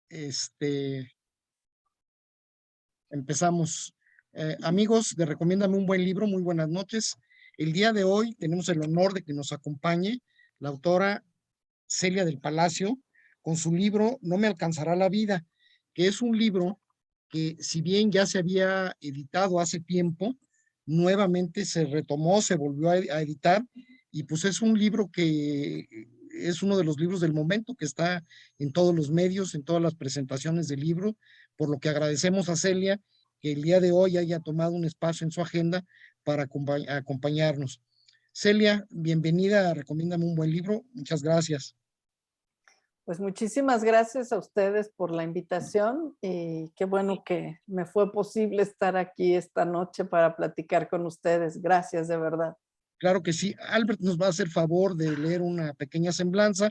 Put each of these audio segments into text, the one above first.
Este, empezamos. Amigos de Recomiéndame un buen libro, muy buenas noches. El día de hoy tenemos el honor de que nos acompañe la autora Celia del Palacio con su libro No me alcanzará la vida, que es un libro que si bien ya se había editado hace tiempo, nuevamente se retomó, se volvió a editar y pues es un libro que es uno de los libros del momento que está en todos los medios, en todas las presentaciones del libro, por lo que agradecemos a Celia que el día de hoy haya tomado un espacio en su agenda para acompañarnos. Celia, bienvenida a Recomiéndame un buen libro. Muchas gracias. Pues muchísimas gracias a ustedes por la invitación y qué bueno que me fue posible estar aquí esta noche para platicar con ustedes. Gracias, de verdad. Claro que sí. Albert nos va a hacer favor de leer una pequeña semblanza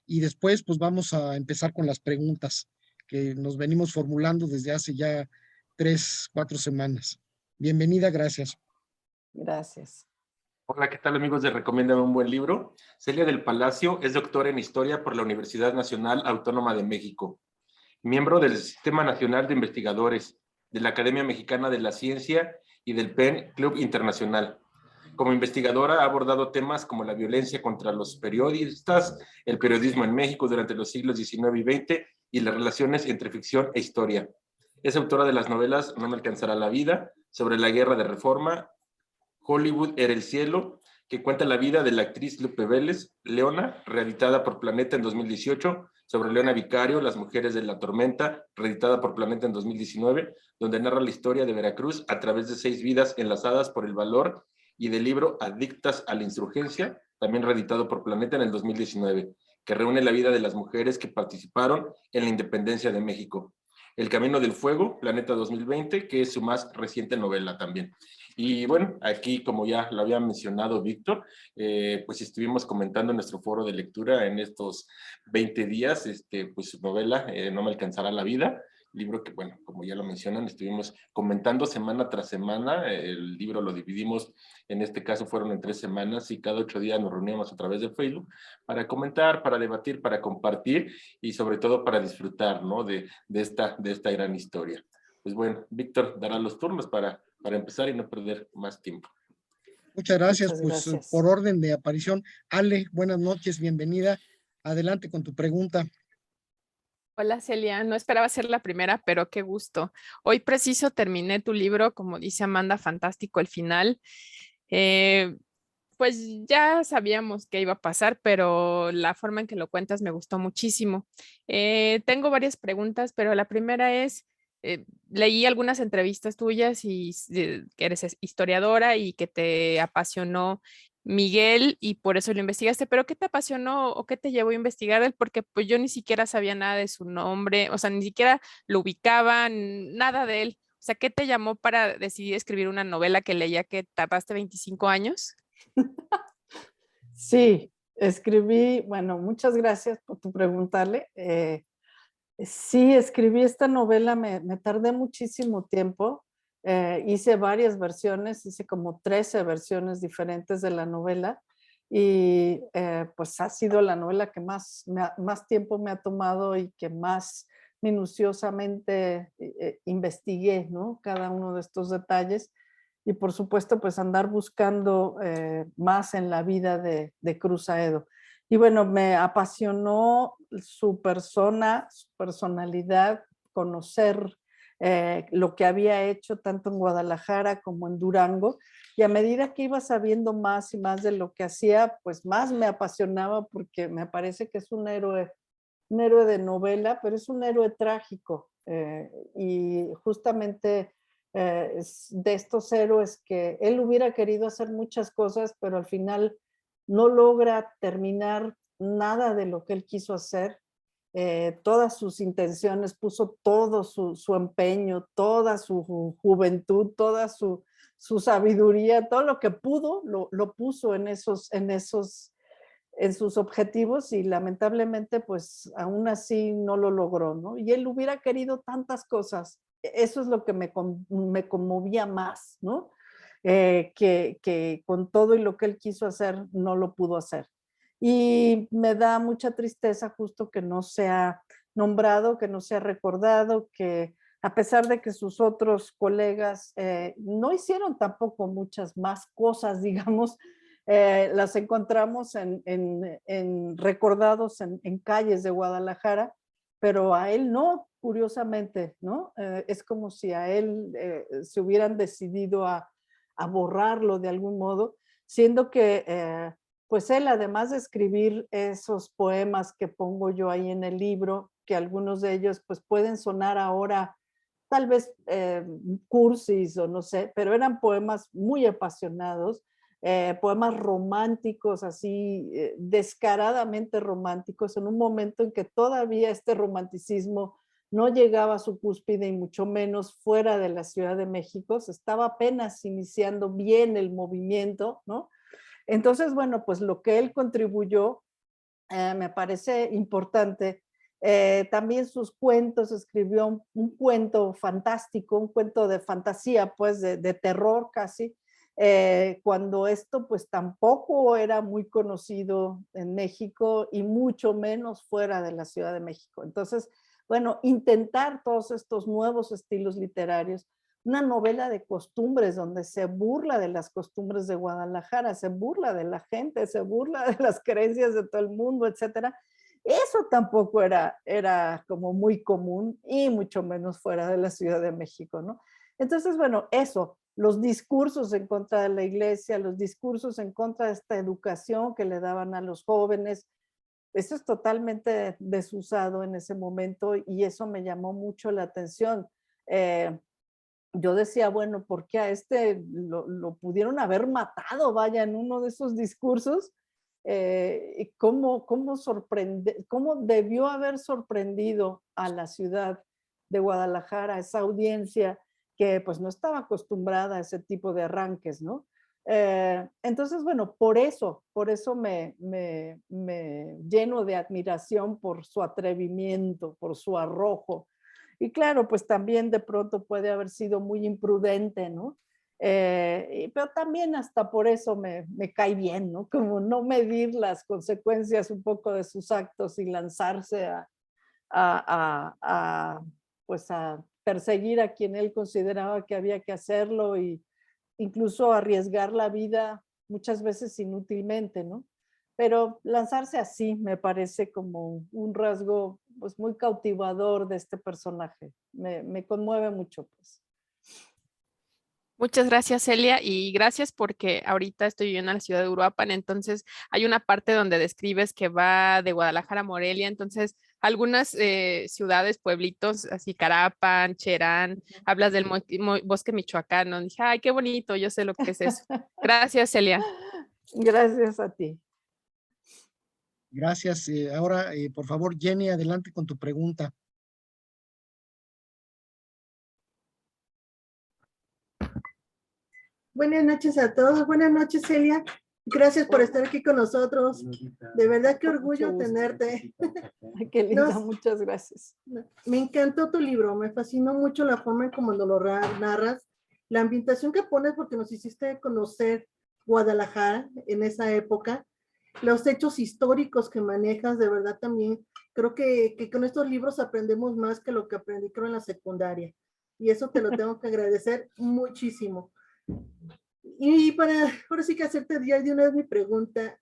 y después pues vamos a empezar con las preguntas que nos venimos formulando desde hace ya 3, 4 semanas. Bienvenida, gracias. Gracias. Hola, ¿qué tal amigos de Recomiéndame un buen libro? Celia del Palacio es doctora en Historia por la Universidad Nacional Autónoma de México, miembro del Sistema Nacional de Investigadores, de la Academia Mexicana de la Ciencia y del PEN Club Internacional. Como investigadora ha abordado temas como la violencia contra los periodistas, el periodismo en México durante los siglos XIX y XX y las relaciones entre ficción e historia. Es autora de las novelas No me alcanzará la vida, sobre la guerra de Reforma, Hollywood era el cielo, que cuenta la vida de la actriz Lupe Vélez, Leona, reeditada por Planeta en 2018, sobre Leona Vicario, Las mujeres de la tormenta, reeditada por Planeta en 2019, donde narra la historia de Veracruz a través de 6 vidas enlazadas por el valor, y del libro Adictas a la insurgencia, también reeditado por Planeta en el 2019, que reúne la vida de las mujeres que participaron en la independencia de México. El Camino del Fuego, Planeta 2020, que es su más reciente novela también. Y bueno, aquí como ya lo había mencionado Víctor, pues estuvimos comentando en nuestro foro de lectura en estos 20 días, pues su novela, No me alcanzará la vida, libro que bueno, como ya lo mencionan, estuvimos comentando semana tras semana, el libro lo dividimos, en este caso fueron en 3 semanas y cada 8 días nos reuníamos a través de Facebook para comentar, para debatir, para compartir y sobre todo para disfrutar, ¿no? de esta gran historia. Pues bueno, Víctor dará los turnos para empezar y no perder más tiempo. Muchas gracias. Muchas Pues gracias. por orden de aparición, Ale, buenas noches, bienvenida. Adelante con tu pregunta. Hola Celia, no esperaba ser la primera, pero qué gusto. Hoy preciso terminé tu libro, como dice Amanda, fantástico el final. Eh, pues ya sabíamos qué iba a pasar, pero la forma en que lo cuentas me gustó muchísimo. Tengo varias preguntas, pero la primera es, leí algunas entrevistas tuyas y que eres historiadora y que te apasionó Miguel y por eso lo investigaste, pero ¿qué te apasionó o qué te llevó a investigar él? Porque pues yo ni siquiera sabía nada de su nombre, o sea, ni siquiera lo ubicaba, nada de él. O sea, ¿qué te llamó para decidir escribir una novela que leía que tardaste 25 años? Sí, escribí, bueno, muchas gracias por tu preguntarle. Sí, escribí esta novela, me tardé muchísimo tiempo. Hice varias versiones, hice como 13 versiones diferentes de la novela y pues ha sido la novela que más tiempo me ha tomado y que más minuciosamente investigué, ¿no? Cada uno de estos detalles y por supuesto pues andar buscando más en la vida de Cruz Aedo. Y bueno, me apasionó su persona, su personalidad, conocer lo que había hecho tanto en Guadalajara como en Durango. Y a medida que iba sabiendo más y más de lo que hacía, pues más me apasionaba porque me parece que es un héroe de novela, pero es un héroe trágico. Y justamente es de estos héroes que él hubiera querido hacer muchas cosas, pero al final no logra terminar nada de lo que él quiso hacer. Todas sus intenciones, puso todo su empeño, toda su juventud, toda su sabiduría, todo lo que pudo, lo puso en sus objetivos y lamentablemente pues aún así no lo logró, ¿no? Y él hubiera querido tantas cosas. Eso es lo que me conmovía más, ¿no? Que con todo y lo que él quiso hacer no lo pudo hacer. Y me da mucha tristeza justo que no sea nombrado, que no sea recordado, que a pesar de que sus otros colegas no hicieron tampoco muchas más cosas, digamos, las encontramos recordados en calles de Guadalajara, pero a él no, curiosamente, ¿no? Es como si a él se hubieran decidido a borrarlo de algún modo, siendo que pues él, además de escribir esos poemas que pongo yo ahí en el libro, que algunos de ellos pues pueden sonar ahora tal vez cursis o no sé, pero eran poemas muy apasionados, poemas románticos, así descaradamente románticos, en un momento en que todavía este romanticismo no llegaba a su cúspide y mucho menos fuera de la Ciudad de México, se estaba apenas iniciando bien el movimiento, ¿no? Entonces, bueno, pues lo que él contribuyó me parece importante. También sus cuentos, escribió un cuento fantástico, un cuento de fantasía, pues de terror casi, cuando esto pues tampoco era muy conocido en México y mucho menos fuera de la Ciudad de México. Entonces, bueno, intentar todos estos nuevos estilos literarios, una novela de costumbres donde se burla de las costumbres de Guadalajara, se burla de la gente, se burla de las creencias de todo el mundo, etcétera. Eso tampoco era como muy común y mucho menos fuera de la Ciudad de México, ¿no? Entonces, bueno, eso, los discursos en contra de la iglesia, los discursos en contra de esta educación que le daban a los jóvenes, eso es totalmente desusado en ese momento y eso me llamó mucho la atención. Yo decía, bueno, ¿por qué a este lo pudieron haber matado, vaya, en uno de esos discursos? ¿Cómo debió haber sorprendido a la ciudad de Guadalajara, esa audiencia que pues no estaba acostumbrada a ese tipo de arranques, ¿no? Entonces, bueno, por eso me lleno de admiración por su atrevimiento, por su arrojo. Y claro, pues también de pronto puede haber sido muy imprudente, ¿no? Pero también hasta por eso me cae bien, ¿no? Como no medir las consecuencias un poco de sus actos y lanzarse pues a perseguir a quien él consideraba que había que hacerlo y incluso arriesgar la vida muchas veces inútilmente, ¿no? Pero lanzarse así me parece como un rasgo pues muy cautivador de este personaje. Me conmueve mucho, pues. Muchas gracias, Celia, y gracias porque ahorita estoy viviendo en la ciudad de Uruapan, entonces hay una parte donde describes que va de Guadalajara a Morelia, entonces algunas ciudades, pueblitos, así Carapan, Cherán, hablas del bosque michoacano, dije, ay, qué bonito, yo sé lo que es eso. Gracias, Celia. Gracias a ti. Gracias. Ahora, por favor, Jenny, adelante con tu pregunta. Buenas noches a todos. Buenas noches, Celia. Gracias por estar aquí con nosotros. De verdad, qué orgullo tenerte. Ay, qué linda, Nos- muchas gracias. Me encantó tu libro. Me fascinó mucho la forma en cómo lo narras, la ambientación que pones porque nos hiciste conocer Guadalajara en esa época, los hechos históricos que manejas, de verdad también. Creo que con estos libros aprendemos más que lo que aprendí creo en la secundaria. Y eso te lo tengo que agradecer muchísimo. Y ahora sí que hacerte ya de una vez mi pregunta,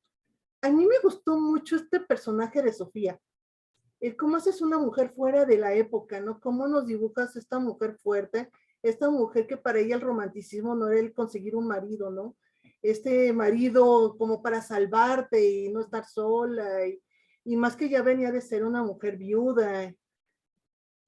a mí me gustó mucho este personaje de Sofía, cómo haces una mujer fuera de la época, ¿no? Cómo nos dibujas esta mujer fuerte, esta mujer que para ella el romanticismo no era el conseguir un marido, ¿no? Este marido como para salvarte y no estar sola, y más que ya venía de ser una mujer viuda.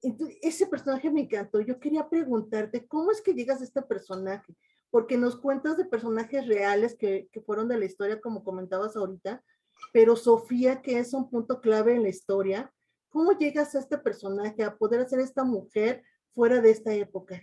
Entonces, ese personaje me encantó. Yo quería preguntarte, ¿cómo es que llegas a este personaje? Porque nos cuentas de personajes reales que fueron de la historia, como comentabas ahorita, pero Sofía, que es un punto clave en la historia, ¿cómo llegas a este personaje, a poder hacer esta mujer fuera de esta época?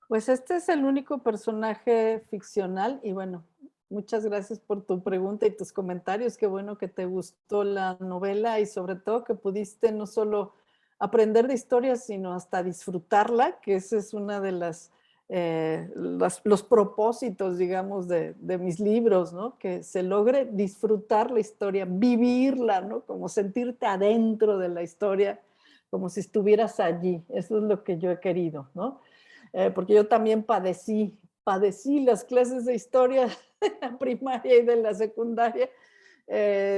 Pues este es el único personaje ficcional y bueno, muchas gracias por tu pregunta y tus comentarios. Qué bueno que te gustó la novela y sobre todo que pudiste no solo aprender de historia, sino hasta disfrutarla, que esa es una de las los propósitos, digamos, de mis libros, ¿no? Que se logre disfrutar la historia, vivirla, ¿no? Como sentirte adentro de la historia, como si estuvieras allí. Eso es lo que yo he querido, ¿no? Porque yo también padecí las clases de historia de la primaria y de la secundaria,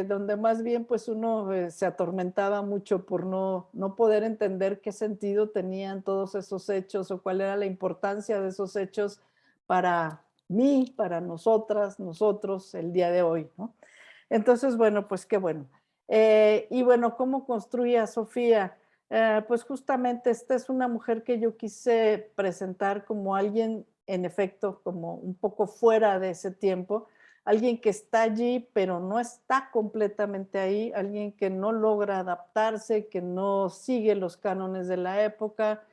donde más bien pues uno se atormentaba mucho por no poder entender qué sentido tenían todos esos hechos o cuál era la importancia de esos hechos para mí, para nosotras, nosotros, el día de hoy, ¿no? Entonces, bueno, pues qué bueno. Y bueno, ¿cómo construye a Sofía? Pues justamente esta es una mujer que yo quise presentar como alguien, en efecto, como un poco fuera de ese tiempo, alguien que está allí, pero no está completamente ahí, alguien que no logra adaptarse, que no sigue los cánones de la época,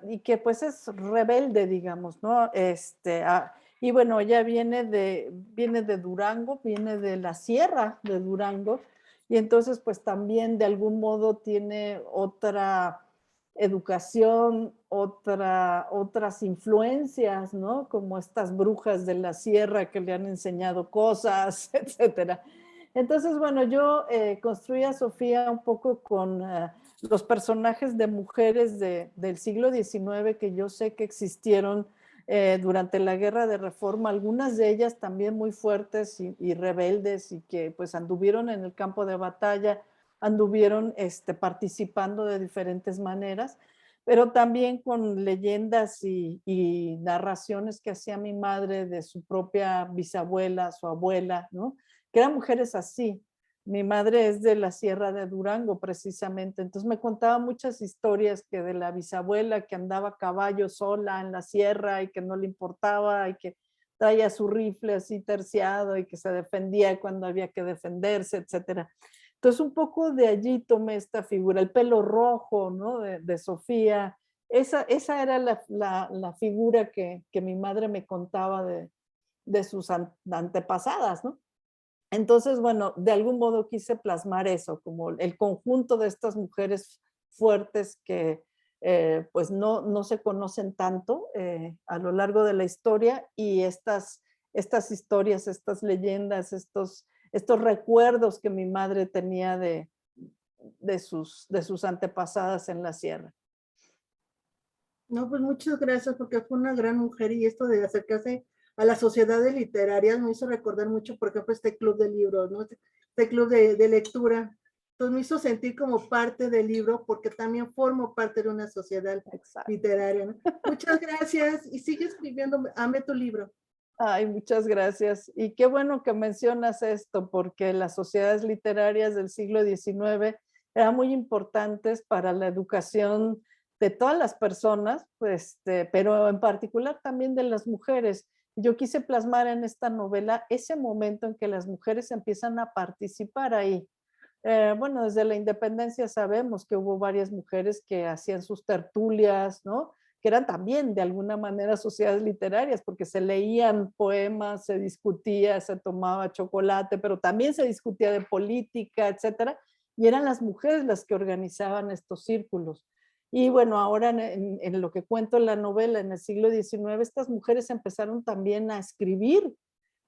y que pues es rebelde, digamos, ¿no? Y bueno, ella viene de Durango, viene de la sierra de Durango, y entonces pues también de algún modo tiene otra educación, otras influencias, ¿no? Como estas brujas de la sierra que le han enseñado cosas, etcétera. Entonces, bueno, yo construí a Sofía un poco con los personajes de mujeres del siglo XIX que yo sé que existieron durante la Guerra de Reforma, algunas de ellas también muy fuertes y rebeldes y que pues anduvieron en el campo de batalla, anduvieron participando de diferentes maneras, pero también con leyendas y narraciones que hacía mi madre de su propia bisabuela, su abuela, ¿no? Que eran mujeres así. Mi madre es de la Sierra de Durango, precisamente. Entonces me contaba muchas historias que de la bisabuela que andaba a caballo sola en la sierra y que no le importaba y que traía su rifle así terciado y que se defendía cuando había que defenderse, etcétera. Entonces un poco de allí tomé esta figura, el pelo rojo, ¿no? de Sofía. Esa era la figura que mi madre me contaba de sus antepasadas, ¿no? Entonces, bueno, de algún modo quise plasmar eso, como el conjunto de estas mujeres fuertes que pues no se conocen tanto a lo largo de la historia, y estas historias, estas leyendas, estos recuerdos que mi madre tenía de sus antepasadas en la sierra. No, pues muchas gracias, porque fue una gran mujer, y esto de acercarse a las sociedades literarias me hizo recordar mucho, por ejemplo, este club de libros, ¿no? Este club de lectura. Entonces me hizo sentir como parte del libro, porque también formo parte de una sociedad literaria, ¿no? Muchas gracias, y sigue escribiendo, ame tu libro. Ay, muchas gracias. Y qué bueno que mencionas esto, porque las sociedades literarias del siglo XIX eran muy importantes para la educación de todas las personas, pues, pero en particular también de las mujeres. Yo quise plasmar en esta novela ese momento en que las mujeres empiezan a participar ahí. Bueno, desde la independencia sabemos que hubo varias mujeres que hacían sus tertulias, ¿no? Que eran también de alguna manera sociedades literarias, porque se leían poemas, se discutía, se tomaba chocolate, pero también se discutía de política, etcétera, y eran las mujeres las que organizaban estos círculos. Y bueno, ahora en lo que cuento en la novela, en el siglo XIX, estas mujeres empezaron también a escribir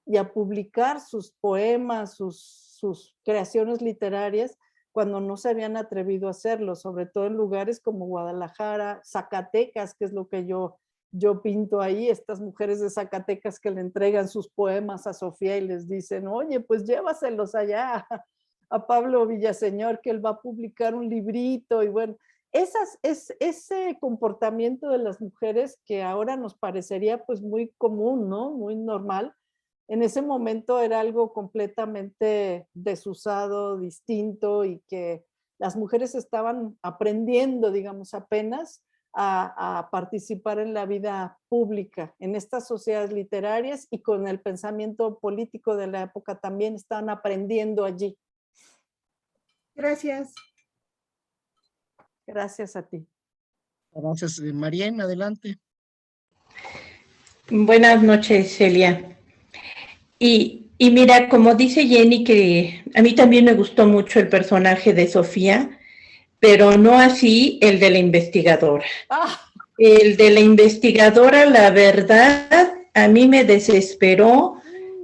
y a publicar sus poemas, sus creaciones literarias, cuando no se habían atrevido a hacerlo, sobre todo en lugares como Guadalajara, Zacatecas, que es lo que yo pinto ahí, estas mujeres de Zacatecas que le entregan sus poemas a Sofía y les dicen, oye, pues llévaselos allá a Pablo Villaseñor, que él va a publicar un librito. Y bueno, ese comportamiento de las mujeres que ahora nos parecería pues muy común, ¿no? Muy normal. En ese momento era algo completamente desusado, distinto, y que las mujeres estaban aprendiendo, digamos, apenas a participar en la vida pública, en estas sociedades literarias, y con el pensamiento político de la época también estaban aprendiendo allí. Gracias. Gracias a ti. Gracias. Marién, adelante. Buenas noches, Celia. Y mira, como dice Jenny, que a mí también me gustó mucho el personaje de Sofía, pero no así el de la investigadora. El de la investigadora, la verdad, a mí me desesperó.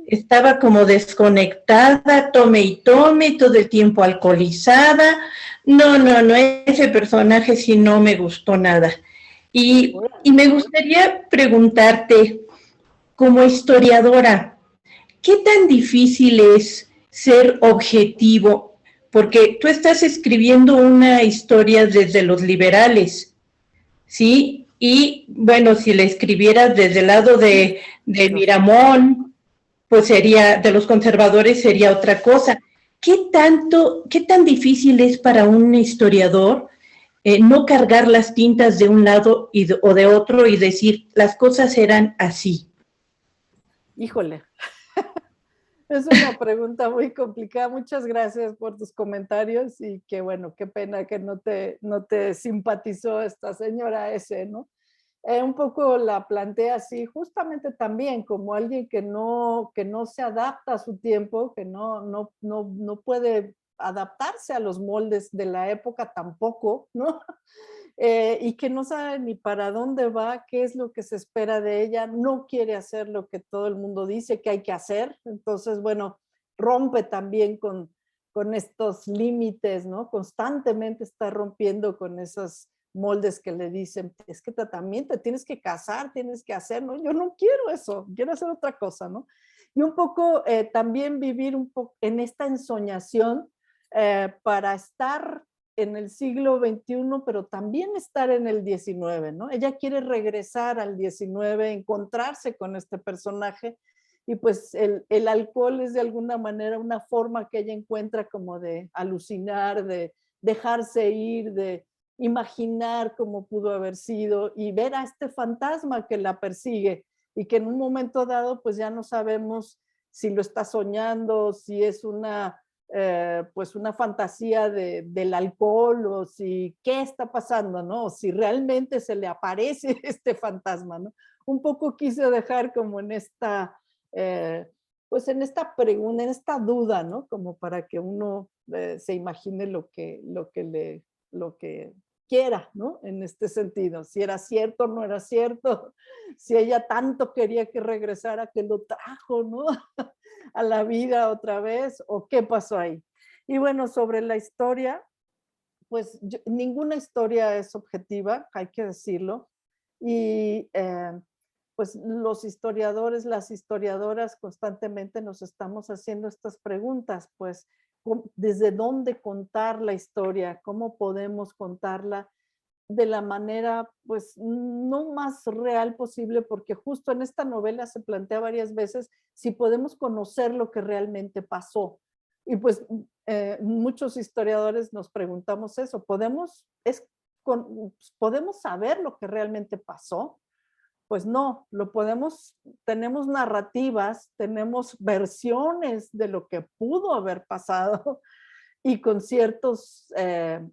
Estaba como desconectada, tome y tome, todo el tiempo alcoholizada. No, ese personaje sí no me gustó nada. Y me gustaría preguntarte, como historiadora, ¿qué tan difícil es ser objetivo? Porque tú estás escribiendo una historia desde los liberales, ¿sí? Y bueno, si la escribieras desde el lado de Miramón, pues sería, de los conservadores sería otra cosa. ¿Qué tan difícil es para un historiador no cargar las tintas de un lado o de otro y decir, las cosas eran así? Híjole, es una pregunta muy complicada. Muchas gracias por tus comentarios y qué bueno, qué pena que no te simpatizó esta señora ese, ¿no? Un poco la plantea así, justamente también como alguien que no se adapta a su tiempo, que no puede adaptarse a los moldes de la época tampoco, ¿no? Y que no sabe ni para dónde va, qué es lo que se espera de ella, no quiere hacer lo que todo el mundo dice que hay que hacer. Entonces, bueno, rompe también con estos límites, ¿no? Constantemente está rompiendo con esos moldes que le dicen, es que también te tienes que casar, tienes que hacer, ¿no? Yo no quiero eso, quiero hacer otra cosa, ¿no? Y un poco también vivir un poco en esta ensoñación para estar en el siglo XXI, pero también estar en el XIX, ¿no? Ella quiere regresar al XIX, encontrarse con este personaje, y pues el alcohol es de alguna manera una forma que ella encuentra como de alucinar, de dejarse ir, de imaginar cómo pudo haber sido y ver a este fantasma que la persigue y que en un momento dado pues ya no sabemos si lo está soñando, si es pues una fantasía del alcohol o si qué está pasando, ¿no? O si realmente se le aparece este fantasma, ¿no? Un poco quise dejar como en esta, pues en esta pregunta, en esta duda, ¿no? Como para que uno se imagine lo que quiera, ¿no? En este sentido, si era cierto o no era cierto, si ella tanto quería que regresara, que lo trajo, ¿no? A la vida otra vez, o qué pasó ahí. Y bueno, sobre la historia, pues ninguna historia es objetiva, hay que decirlo, y pues los historiadores, las historiadoras constantemente nos estamos haciendo estas preguntas, pues desde dónde contar la historia, cómo podemos contarla de la manera, pues, no más real posible, porque justo en esta novela se plantea varias veces si podemos conocer lo que realmente pasó. Y pues muchos historiadores nos preguntamos eso, ¿podemos saber lo que realmente pasó? Pues no, tenemos narrativas, tenemos versiones de lo que pudo haber pasado, y con ciertos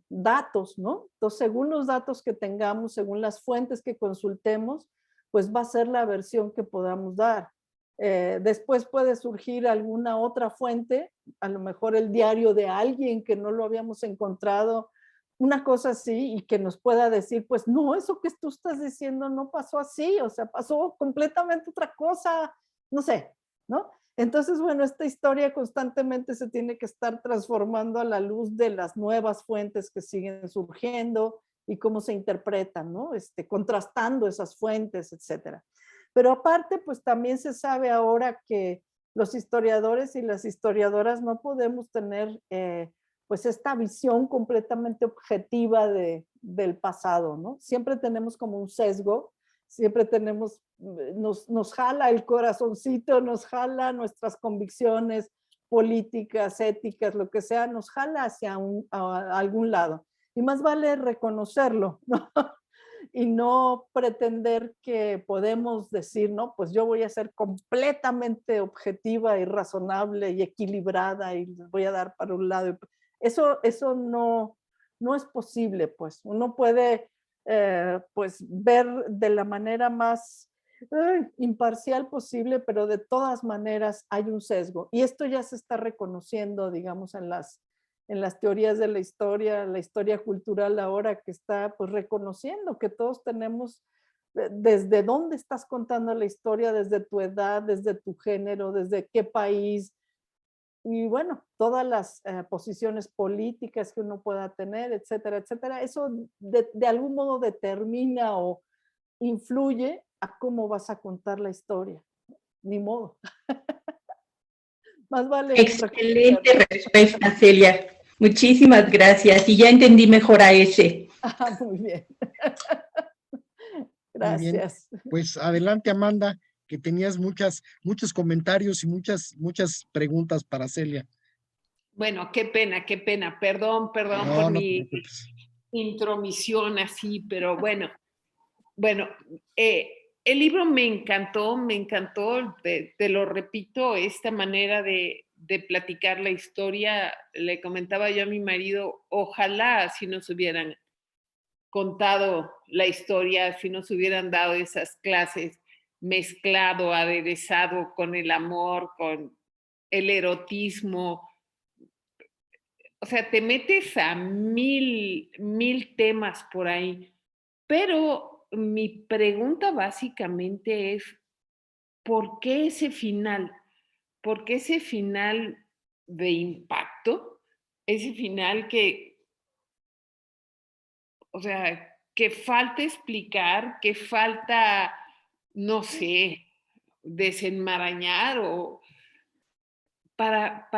datos, ¿no? Entonces, según los datos que tengamos, según las fuentes que consultemos, pues va a ser la versión que podamos dar. Después puede surgir alguna otra fuente, a lo mejor el diario de alguien que no lo habíamos encontrado, una cosa así, y que nos pueda decir, pues no, eso que tú estás diciendo no pasó así, o sea, pasó completamente otra cosa, no sé, ¿no? Entonces, bueno, esta historia constantemente se tiene que estar transformando a la luz de las nuevas fuentes que siguen surgiendo y cómo se interpretan, ¿no? Contrastando esas fuentes, etcétera. Pero aparte, pues también se sabe ahora que los historiadores y las historiadoras no podemos tener pues esta visión completamente objetiva del pasado, ¿no? Siempre tenemos como un sesgo, siempre nos jala el corazoncito, nos jala nuestras convicciones políticas, éticas, lo que sea, nos jala hacia a algún lado. Y más vale reconocerlo, ¿no? Y no pretender que podemos decir, no, pues yo voy a ser completamente objetiva y razonable y equilibrada y les voy a dar para un lado. Eso no es posible, pues. Uno puede pues ver de la manera más imparcial posible, pero de todas maneras hay un sesgo. Y esto ya se está reconociendo, digamos, en las teorías de la historia cultural ahora que está pues reconociendo que todos tenemos desde dónde estás contando la historia, desde tu edad, desde tu género, desde qué país, y bueno, todas las posiciones políticas que uno pueda tener, etcétera, etcétera. Eso de algún modo determina o influye a cómo vas a contar la historia. Ni modo. Más vale. Excelente respuesta, Celia. Muchísimas gracias. Y ya entendí mejor a ese. Ah, muy bien. Muy bien. Gracias. Pues adelante, Amanda, que tenías muchos comentarios y muchas preguntas para Celia. Bueno, qué pena. Perdón No, por no te mi preocupes. intromisión así, pero bueno, el libro me encantó, te lo repito, esta manera de platicar la historia. Le comentaba yo a mi marido, ojalá si nos hubieran contado la historia, si nos hubieran dado esas clases mezclado, aderezado con el amor, con el erotismo. O sea, te metes a mil temas por ahí. Pero mi pregunta básicamente es, ¿por qué ese final? ¿Por qué ese final de impacto? Ese final que, o sea, que falta explicar, que falta, no sé, desenmarañar o para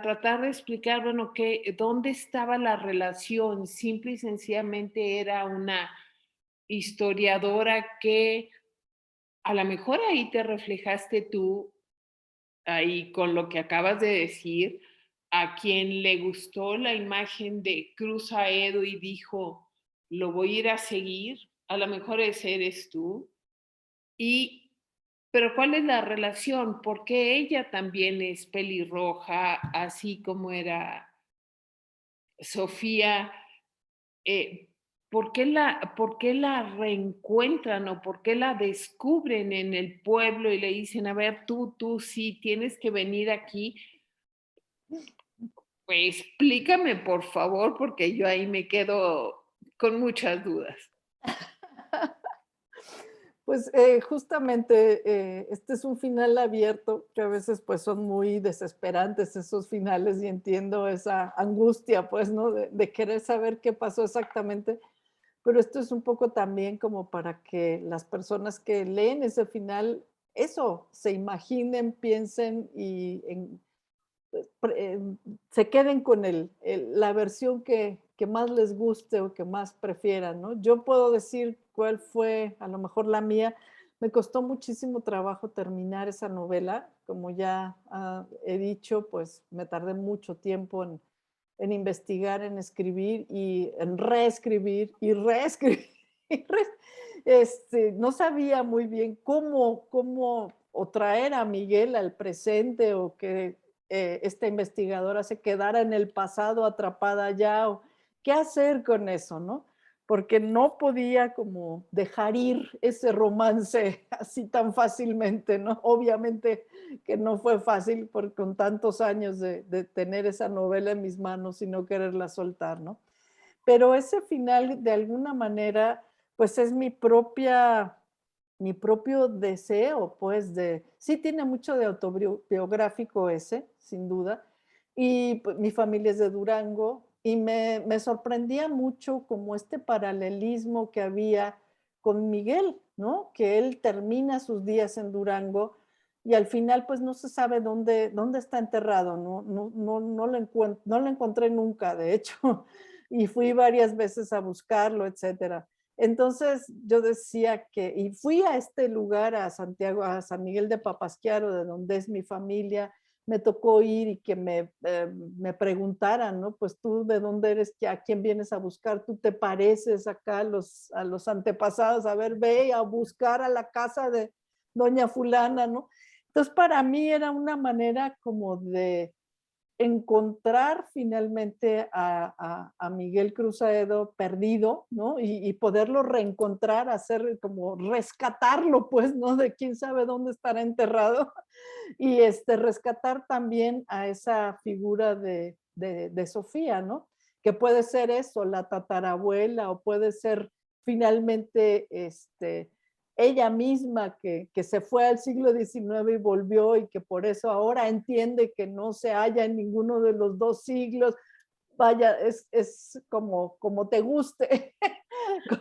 tratar de explicar, bueno, dónde estaba la relación. Simple y sencillamente era una historiadora que a lo mejor ahí te reflejaste tú, ahí con lo que acabas de decir, a quien le gustó la imagen de Cruz Aedo y dijo, lo voy a ir a seguir, a lo mejor ese eres tú. Pero ¿cuál es la relación? Porque ella también es pelirroja, así como era Sofía. ¿Por qué la reencuentran o por qué la descubren en el pueblo y le dicen, a ver, tú sí tienes que venir aquí? Pues explícame, por favor, porque yo ahí me quedo con muchas dudas. Pues justamente este es un final abierto, que a veces pues son muy desesperantes esos finales y entiendo esa angustia pues, ¿no? De querer saber qué pasó exactamente, pero esto es un poco también como para que las personas que leen ese final, eso, se imaginen, piensen y se queden con la versión que más les guste o que más prefieran, ¿no? Yo puedo decir cuál fue a lo mejor la mía. Me costó muchísimo trabajo terminar esa novela. Como ya he dicho, pues me tardé mucho tiempo en investigar, en escribir y en reescribir y reescribir. No sabía muy bien cómo o traer a Miguel al presente o que esta investigadora se quedara en el pasado atrapada allá, o qué hacer con eso, ¿no? Porque no podía como dejar ir ese romance así tan fácilmente, ¿no? Obviamente que no fue fácil con tantos años de tener esa novela en mis manos y no quererla soltar, ¿no? Pero ese final, de alguna manera, pues es mi propio deseo, pues sí tiene mucho de autobiográfico ese, sin duda, y pues, mi familia es de Durango, y me sorprendía mucho como este paralelismo que había con Miguel, ¿no? Que él termina sus días en Durango y al final pues no se sabe dónde está enterrado, no lo encontré nunca, de hecho, y fui varias veces a buscarlo, etcétera. Entonces yo decía y fui a este lugar, a Santiago, a San Miguel de Papasquiaro, de donde es mi familia. Me tocó ir y que me preguntaran, ¿no? Pues tú de dónde eres, a quién vienes a buscar, tú te pareces acá a los antepasados, a ver, ve a buscar a la casa de doña fulana, ¿no? Entonces para mí era una manera como de encontrar finalmente a Miguel Cruz Aedo perdido, ¿no? Y poderlo reencontrar, hacer como rescatarlo, pues, ¿no? De quién sabe dónde estará enterrado. Y rescatar también a esa figura de de Sofía, ¿no? Que puede ser eso, la tatarabuela, o puede ser finalmente ella misma que se fue al siglo XIX y volvió, y que por eso ahora entiende que no se halla en ninguno de los dos siglos. Vaya, es como te guste,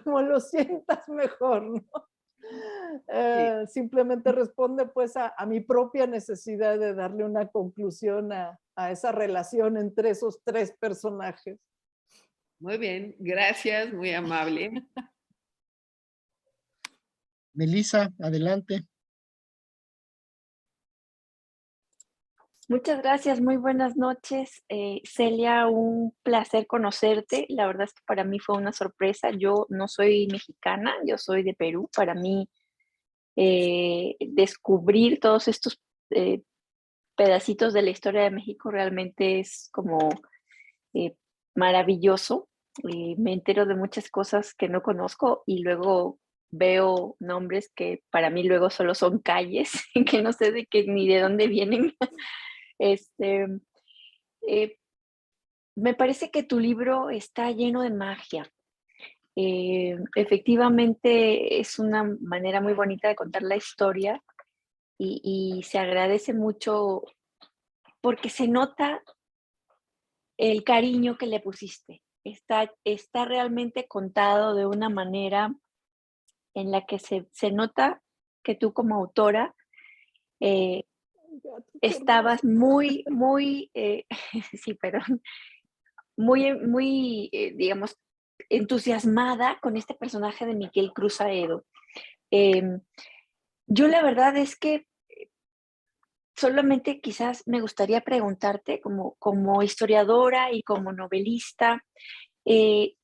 como lo sientas mejor, ¿no? Simplemente responde pues a mi propia necesidad de darle una conclusión a esa relación entre esos tres personajes. Muy bien, gracias, muy amable. Melissa, adelante. Muchas gracias, muy buenas noches. Celia, un placer conocerte. La verdad es que para mí fue una sorpresa. Yo no soy mexicana, yo soy de Perú. Para mí, descubrir todos estos pedacitos de la historia de México realmente es como maravilloso. Me entero de muchas cosas que no conozco y luego veo nombres que para mí luego solo son calles, que no sé ni de dónde vienen. Me parece que tu libro está lleno de magia. Efectivamente es una manera muy bonita de contar la historia y se agradece mucho porque se nota el cariño que le pusiste. Está realmente contado de una manera en la que se nota que tú como autora estabas muy, sí, perdón, muy, digamos, entusiasmada con este personaje de Miguel Cruz Aedo. Yo la verdad es que solamente quizás me gustaría preguntarte, como historiadora y como novelista, ¿qué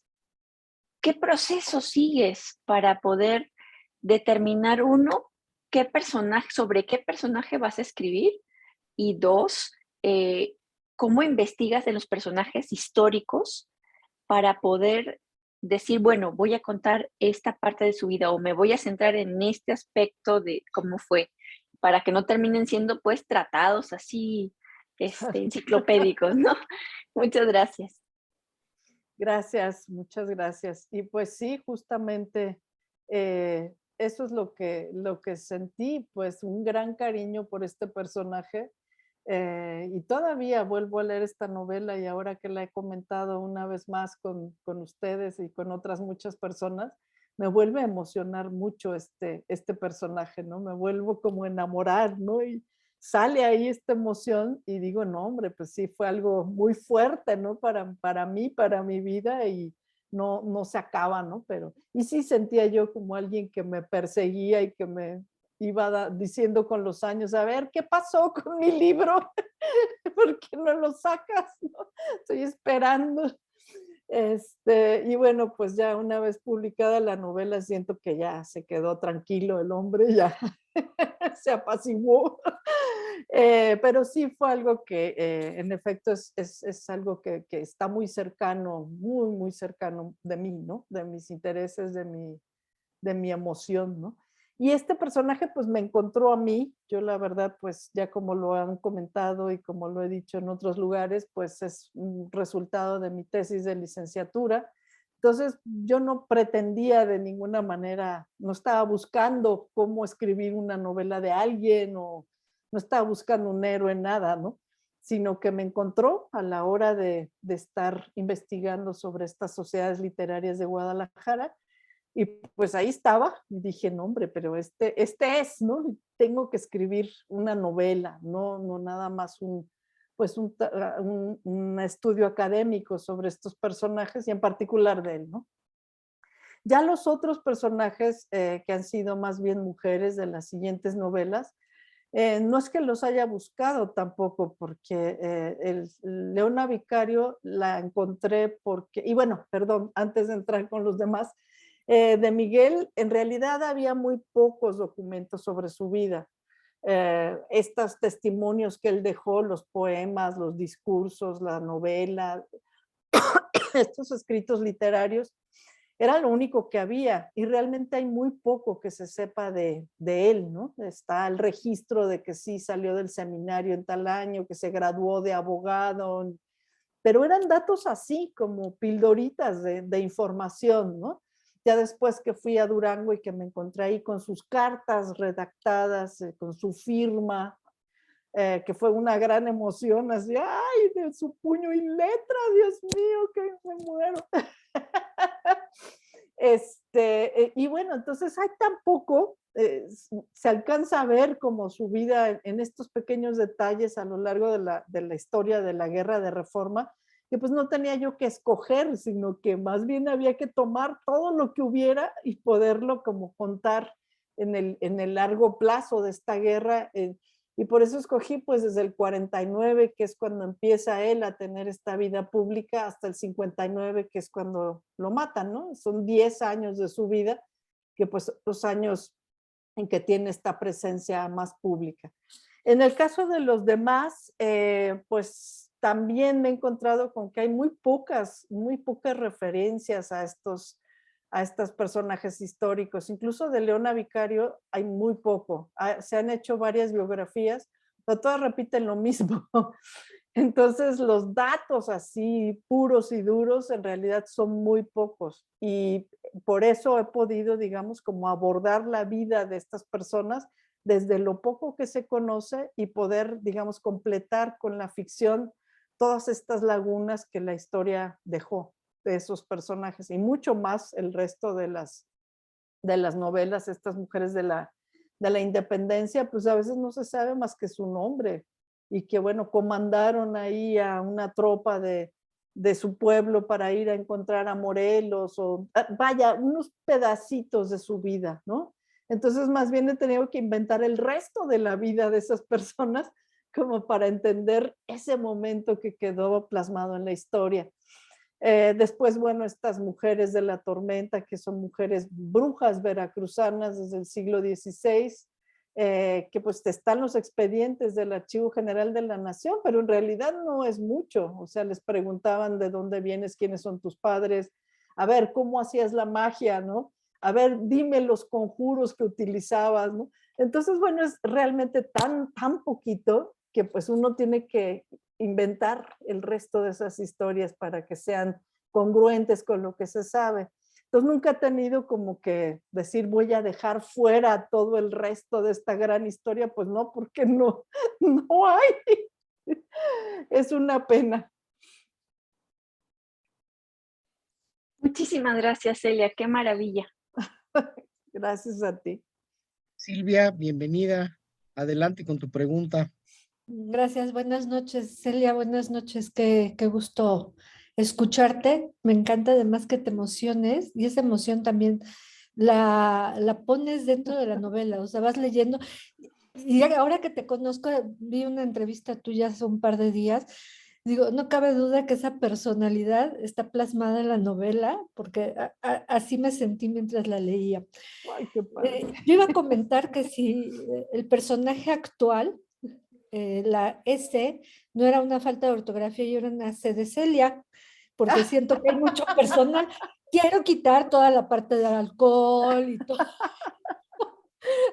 proceso sigues para poder determinar, uno, sobre qué personaje vas a escribir? Y dos, ¿cómo investigas de los personajes históricos para poder decir, bueno, voy a contar esta parte de su vida o me voy a centrar en este aspecto de cómo fue, para que no terminen siendo pues tratados así enciclopédicos, ¿no? Muchas gracias. Gracias, muchas gracias. Y pues sí, justamente eso es lo que sentí, pues un gran cariño por este personaje. Y todavía vuelvo a leer esta novela y ahora que la he comentado una vez más con ustedes y con otras muchas personas, me vuelve a emocionar mucho este personaje, ¿no? Me vuelvo como a enamorar, ¿no? Y sale ahí esta emoción y digo, no, hombre, pues sí, fue algo muy fuerte, ¿no? Para mí, para mi vida y no se acaba, ¿no? Y sí sentía yo como alguien que me perseguía y que me iba diciendo con los años, a ver, ¿qué pasó con mi libro? ¿Por qué no lo sacas? ¿No? Estoy esperando. Y bueno, pues ya una vez publicada la novela, siento que ya se quedó tranquilo el hombre, ya se apaciguó. Pero sí fue algo que en efecto es algo que está muy cercano, muy, muy cercano de mí, ¿no? De mis intereses, de mi emoción, ¿no? Y este personaje pues me encontró a mí, yo la verdad pues ya como lo han comentado y como lo he dicho en otros lugares, pues es un resultado de mi tesis de licenciatura. Entonces yo no pretendía de ninguna manera, no estaba buscando cómo escribir una novela de alguien o no estaba buscando un héroe, nada, ¿no? Sino que me encontró a la hora de estar investigando sobre estas sociedades literarias de Guadalajara. Y pues ahí estaba, y dije, no hombre, pero este es, ¿no? Tengo que escribir una novela, no nada más un estudio académico sobre estos personajes y en particular de él, ¿no? Ya los otros personajes que han sido más bien mujeres de las siguientes novelas, no es que los haya buscado tampoco, porque Leona Vicario la encontré porque, y bueno, perdón, antes de entrar con los demás, de Miguel, en realidad había muy pocos documentos sobre su vida. Estos testimonios que él dejó, los poemas, los discursos, la novela, estos escritos literarios, era lo único que había y realmente hay muy poco que se sepa de él, ¿no? Está el registro de que sí salió del seminario en tal año, que se graduó de abogado, pero eran datos así como pildoritas de información, ¿no? Ya después que fui a Durango y que me encontré ahí con sus cartas redactadas, con su firma, que fue una gran emoción, así, ¡ay! De su puño y letra, Dios mío, que me muero. Y bueno, entonces hay tampoco, se alcanza a ver como su vida en estos pequeños detalles a lo largo de la historia de la guerra de reforma, que pues no tenía yo que escoger, sino que más bien había que tomar todo lo que hubiera y poderlo como contar en el largo plazo de esta guerra. Y por eso escogí pues desde el 49, que es cuando empieza él a tener esta vida pública, hasta el 59, que es cuando lo matan, ¿no? Son 10 años de su vida, que pues los años en que tiene esta presencia más pública. En el caso de los demás, pues también me he encontrado con que hay muy pocas referencias a estos personajes históricos. Incluso de Leona Vicario hay muy poco. Se han hecho varias biografías, pero todas repiten lo mismo. Entonces los datos así puros y duros en realidad son muy pocos. Y por eso he podido, digamos, como abordar la vida de estas personas desde lo poco que se conoce y poder, digamos, completar con la ficción todas estas lagunas que la historia dejó de esos personajes y mucho más el resto de las novelas. Estas mujeres de la independencia, pues a veces no se sabe más que su nombre y que bueno, comandaron ahí a una tropa de su pueblo para ir a encontrar a Morelos o vaya, unos pedacitos de su vida, ¿no? Entonces más bien he tenido que inventar el resto de la vida de esas personas como para entender ese momento que quedó plasmado en la historia. Después, bueno, estas mujeres de la tormenta, que son mujeres brujas veracruzanas desde el siglo XVI, que pues están los expedientes del Archivo General de la Nación, pero en realidad no es mucho. O sea, les preguntaban de dónde vienes, quiénes son tus padres, a ver, cómo hacías la magia, ¿no? A ver, dime los conjuros que utilizabas, ¿no? Entonces, bueno, es realmente tan poquito que pues uno tiene que inventar el resto de esas historias para que sean congruentes con lo que se sabe. Entonces nunca he tenido como que decir voy a dejar fuera todo el resto de esta gran historia, pues no, porque no hay. Es una pena. Muchísimas gracias, Celia, qué maravilla. Gracias a ti. Silvia, bienvenida. Adelante con tu pregunta. Gracias, buenas noches, Celia, buenas noches, qué gusto escucharte. Me encanta además que te emociones y esa emoción también la pones dentro de la novela, o sea, vas leyendo. Y ahora que te conozco, vi una entrevista tuya hace un par de días, digo, no cabe duda que esa personalidad está plasmada en la novela, porque así me sentí mientras la leía. Ay, qué padre. Yo iba a comentar que si el personaje actual, la S no era una falta de ortografía, y era una C de Celia, porque siento que hay mucho personal. Quiero quitar toda la parte del alcohol y todo.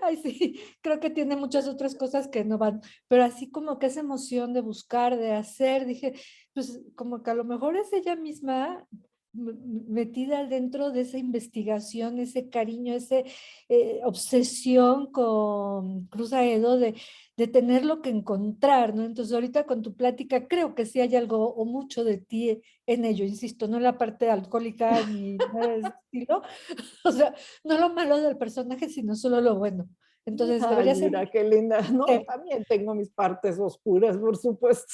Ay, sí, creo que tiene muchas otras cosas que no van, pero así como que esa emoción de buscar, de hacer, dije, pues como que a lo mejor es ella misma metida dentro de esa investigación, ese cariño, esa obsesión con Cruz Aedo de tener lo que encontrar, ¿no? Entonces ahorita con tu plática creo que sí hay algo o mucho de ti en ello, insisto, no en la parte alcohólica ni nada de ese estilo, o sea, no lo malo del personaje, sino solo lo bueno. Entonces Ay, debería ser... mira, qué linda. No, también tengo mis partes oscuras, por supuesto.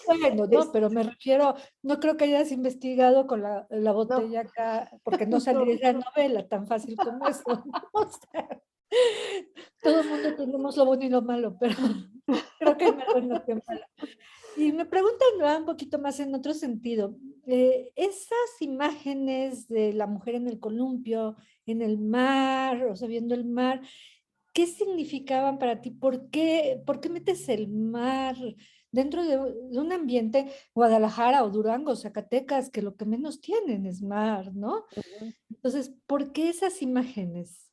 Bueno, no, pero me refiero, no creo que hayas investigado con la botella acá, porque no saldría la novela tan fácil como eso. O sea, todo el mundo tenemos lo bueno y lo malo, pero creo que hay más bueno que malo. Y me preguntan un poquito más en otro sentido. Esas imágenes de la mujer en el columpio, en el mar, o sea, viendo el mar, ¿qué significaban para ti? ¿Por qué metes el mar dentro de un ambiente, Guadalajara o Durango, Zacatecas, que lo que menos tienen es mar, ¿no? Entonces, ¿por qué esas imágenes?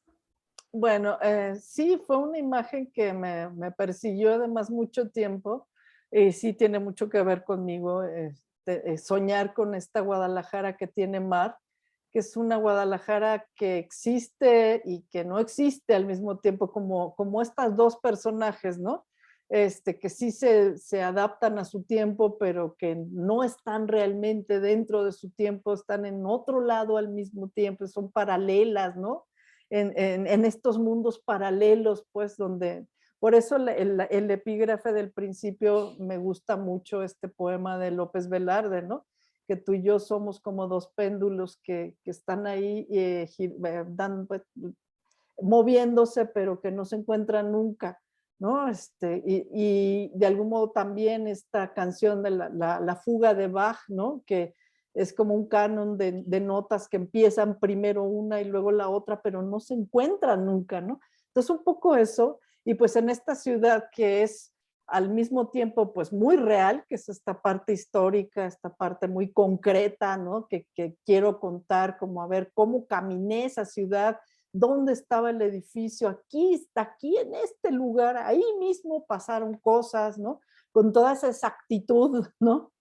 Bueno, sí, fue una imagen que me persiguió además mucho tiempo y sí tiene mucho que ver conmigo. soñar con esta Guadalajara que tiene mar, que es una Guadalajara que existe y que no existe al mismo tiempo, como estas dos personajes, ¿no? Que sí se adaptan a su tiempo, pero que no están realmente dentro de su tiempo, están en otro lado al mismo tiempo, son paralelas, ¿no? En estos mundos paralelos, pues, donde... Por eso el epígrafe del principio me gusta mucho, este poema de López Velarde, ¿no? Que tú y yo somos como dos péndulos que están ahí pues, moviéndose, pero que no se encuentran nunca, ¿no? Y de algún modo también esta canción de la fuga de Bach, ¿no? Que es como un canon de notas que empiezan primero una y luego la otra, pero no se encuentran nunca, ¿no? Entonces un poco eso, y pues en esta ciudad que es al mismo tiempo pues muy real, que es esta parte histórica, esta parte muy concreta, ¿no? Que quiero contar, como a ver cómo caminé esa ciudad, dónde estaba el edificio, aquí en este lugar, ahí mismo pasaron cosas, ¿no? Con toda esa exactitud, ¿no?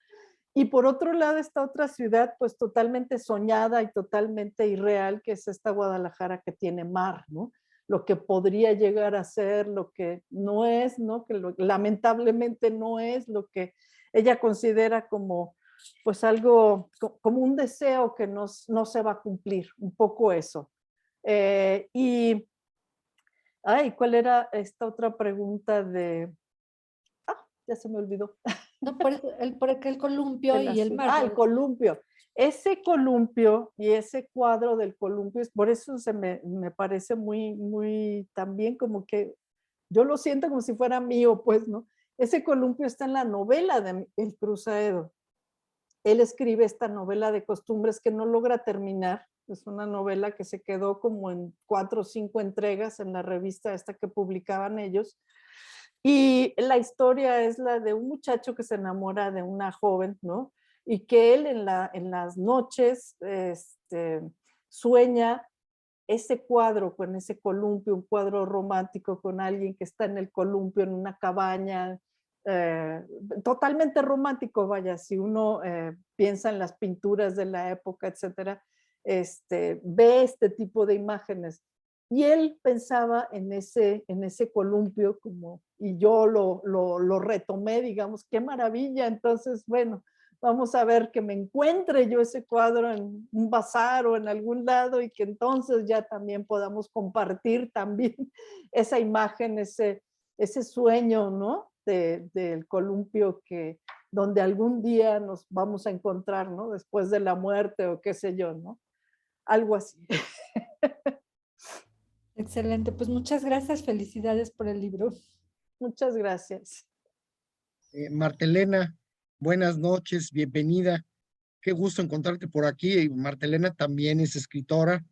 Y por otro lado, esta otra ciudad, pues totalmente soñada y totalmente irreal, que es esta Guadalajara que tiene mar, ¿no? Lo que podría llegar a ser, lo que no es, ¿no? Que lamentablemente no es lo que ella considera como, pues algo, como un deseo que no se va a cumplir, un poco eso. ¿Cuál era esta otra pregunta de... ya se me olvidó. No, por el columpio y el mar. El columpio. Ese columpio y ese cuadro del columpio, por eso me parece muy, muy también como que yo lo siento como si fuera mío, pues, ¿no? Ese columpio está en la novela de El Cruzaedo. Él escribe esta novela de costumbres que no logra terminar. Es una novela que se quedó como en 4 o 5 entregas en la revista esta que publicaban ellos. Y la historia es la de un muchacho que se enamora de una joven, ¿no? Y que él en las noches sueña ese cuadro con ese columpio, un cuadro romántico con alguien que está en el columpio, en una cabaña, totalmente romántico, vaya, si uno piensa en las pinturas de la época, etcétera, ve este tipo de imágenes. Y él pensaba en ese columpio como, y yo lo retomé, digamos, qué maravilla. Entonces, bueno, vamos a ver que me encuentre yo ese cuadro en un bazar o en algún lado y que entonces ya también podamos compartir también esa imagen, ese sueño, ¿no? Del columpio donde algún día nos vamos a encontrar, ¿no? Después de la muerte o qué sé yo, ¿no? Algo así. Excelente, pues muchas gracias, felicidades por el libro. Muchas gracias. Martelena, buenas noches, bienvenida. Qué gusto encontrarte por aquí. Martelena también es escritora.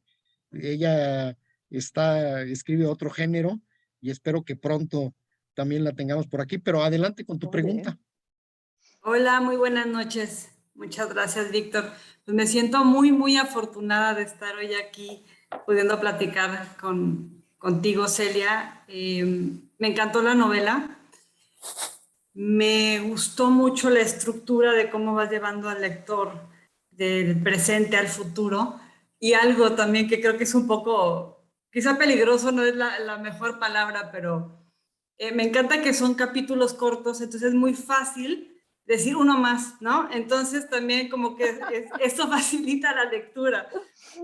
Ella escribe otro género y espero que pronto también la tengamos por aquí, pero adelante con tu pregunta. Hola, muy buenas noches. Muchas gracias, Víctor. Pues me siento muy, muy afortunada de estar hoy aquí pudiendo platicar contigo, Celia. Me encantó la novela. Me gustó mucho la estructura de cómo vas llevando al lector del presente al futuro. Y algo también que creo que es un poco, quizá peligroso, no es la mejor palabra, pero me encanta que son capítulos cortos, entonces es muy fácil decir uno más, ¿no? Entonces también como que esto facilita la lectura.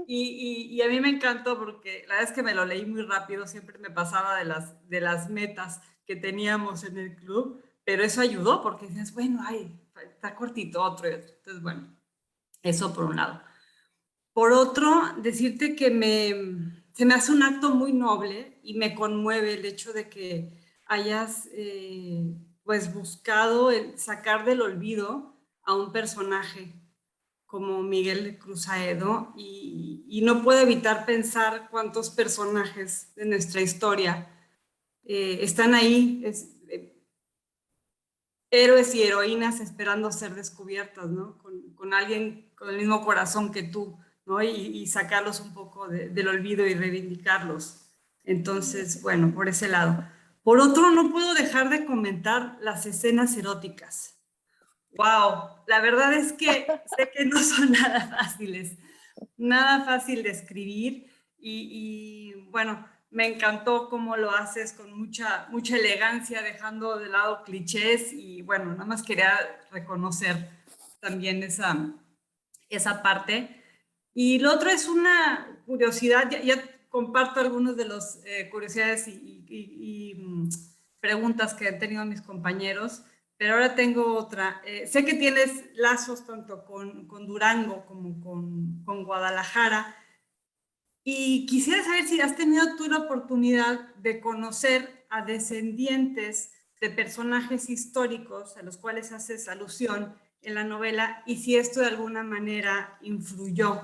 Y a mí me encantó porque la verdad es que me lo leí muy rápido, siempre me pasaba de las metas que teníamos en el club, pero eso ayudó porque dices, bueno, ay, está cortito otro y otro. Entonces, bueno, eso por un lado. Por otro, decirte que se me hace un acto muy noble y me conmueve el hecho de que hayas pues buscado sacar del olvido a un personaje como Miguel de Cruzaedo y no puedo evitar pensar cuántos personajes de nuestra historia están ahí, héroes y heroínas esperando ser descubiertas, ¿no? Con alguien con el mismo corazón que tú, ¿no? Y sacarlos un poco del olvido y reivindicarlos. Entonces, bueno, por ese lado. Por otro, no puedo dejar de comentar las escenas eróticas, Wow, la verdad es que sé que no son nada fácil de escribir y bueno, me encantó cómo lo haces con mucha elegancia, dejando de lado clichés y bueno, nada más quería reconocer también esa parte. Y lo otro es una curiosidad, ya comparto algunas de las curiosidades y preguntas que han tenido mis compañeros, pero ahora tengo otra. Sé que tienes lazos tanto con Durango como con Guadalajara y quisiera saber si has tenido tú la oportunidad de conocer a descendientes de personajes históricos a los cuales haces alusión en la novela y si esto de alguna manera influyó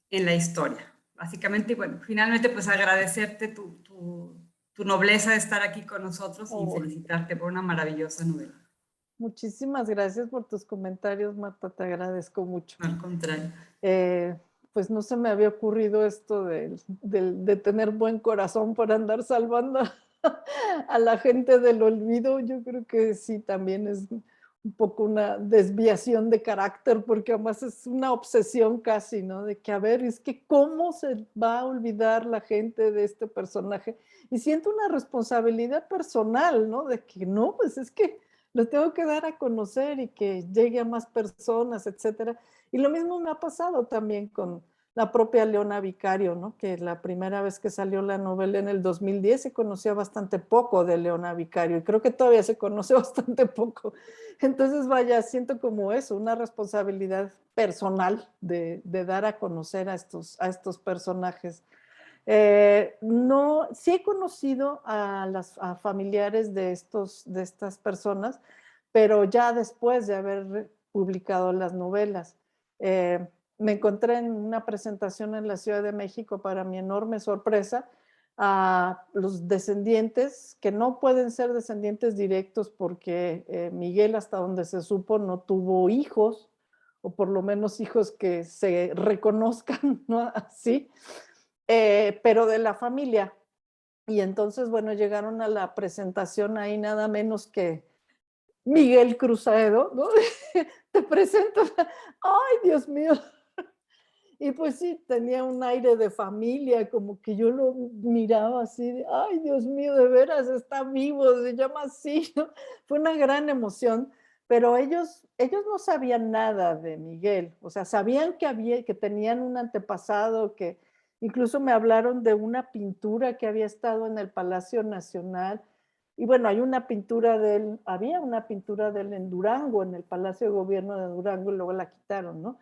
en la historia. Básicamente, bueno, finalmente pues agradecerte tu nobleza de estar aquí con nosotros y felicitarte por una maravillosa novela. Muchísimas gracias por tus comentarios, Marta, te agradezco mucho. Al contrario. Pues no se me había ocurrido esto de tener buen corazón para andar salvando a la gente del olvido. Yo creo que sí, también es un poco una desviación de carácter, porque además es una obsesión casi, ¿no? De que, a ver, es que cómo se va a olvidar la gente de este personaje. Y siento una responsabilidad personal, ¿no? De que no, pues es que lo tengo que dar a conocer y que llegue a más personas, etcétera. Y lo mismo me ha pasado también con la propia Leona Vicario, ¿no? Que la primera vez que salió la novela en el 2010 se conocía bastante poco de Leona Vicario y creo que todavía se conoce bastante poco. Entonces, vaya, siento como eso, una responsabilidad personal de dar a conocer a estos personajes. No, sí he conocido a familiares de estas personas, pero ya después de haber publicado las novelas. Me encontré en una presentación en la Ciudad de México, para mi enorme sorpresa, a los descendientes, que no pueden ser descendientes directos porque Miguel, hasta donde se supo, no tuvo hijos, o por lo menos hijos que se reconozcan, ¿no? Así, pero de la familia. Y entonces, bueno, llegaron a la presentación ahí nada menos que Miguel Cruzaedo, ¿no? Te presento, ay, Dios mío. Y pues sí, tenía un aire de familia, como que yo lo miraba así, de, ay, Dios mío, de veras, está vivo, se llama así, ¿no? Fue una gran emoción, pero ellos no sabían nada de Miguel, o sea, sabían que tenían un antepasado, que incluso me hablaron de una pintura que había estado en el Palacio Nacional, y bueno, había una pintura de él en Durango, en el Palacio de Gobierno de Durango, y luego la quitaron, ¿no?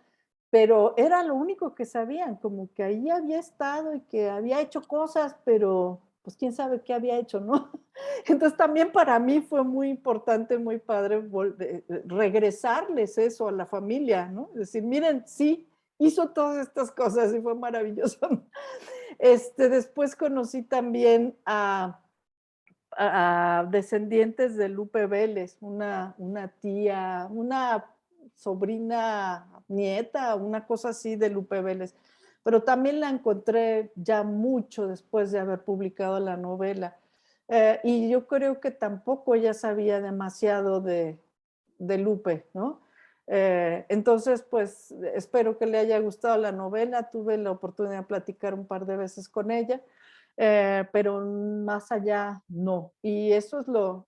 Pero era lo único que sabían, como que ahí había estado y que había hecho cosas, pero pues quién sabe qué había hecho, ¿no? Entonces también para mí fue muy importante, muy padre regresarles eso a la familia, ¿no? Es decir, miren, sí, hizo todas estas cosas y fue maravilloso. Después conocí también a descendientes de Lupe Vélez, una tía, una sobrina, nieta, una cosa así de Lupe Vélez. Pero también la encontré ya mucho después de haber publicado la novela. Y yo creo que tampoco ella sabía demasiado de Lupe, ¿no? Entonces, pues espero que le haya gustado la novela. Tuve la oportunidad de platicar un par de veces con ella. Pero más allá no. Y eso es lo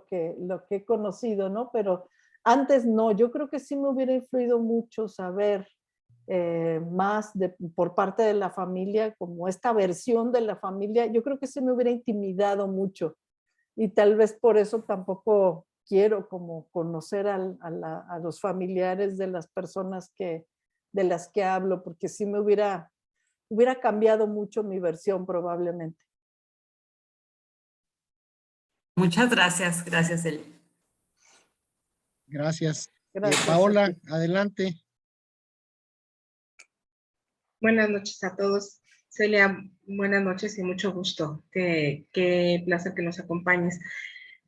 que he conocido, ¿no? Pero antes no, yo creo que sí me hubiera influido mucho saber más por parte de la familia, como esta versión de la familia, yo creo que sí me hubiera intimidado mucho. Y tal vez por eso tampoco quiero como conocer a los familiares de las personas de las que hablo, porque sí me hubiera cambiado mucho mi versión probablemente. Muchas gracias, Eli. Gracias. Gracias. Paola, adelante. Buenas noches a todos. Celia, buenas noches y mucho gusto. Qué placer que nos acompañes.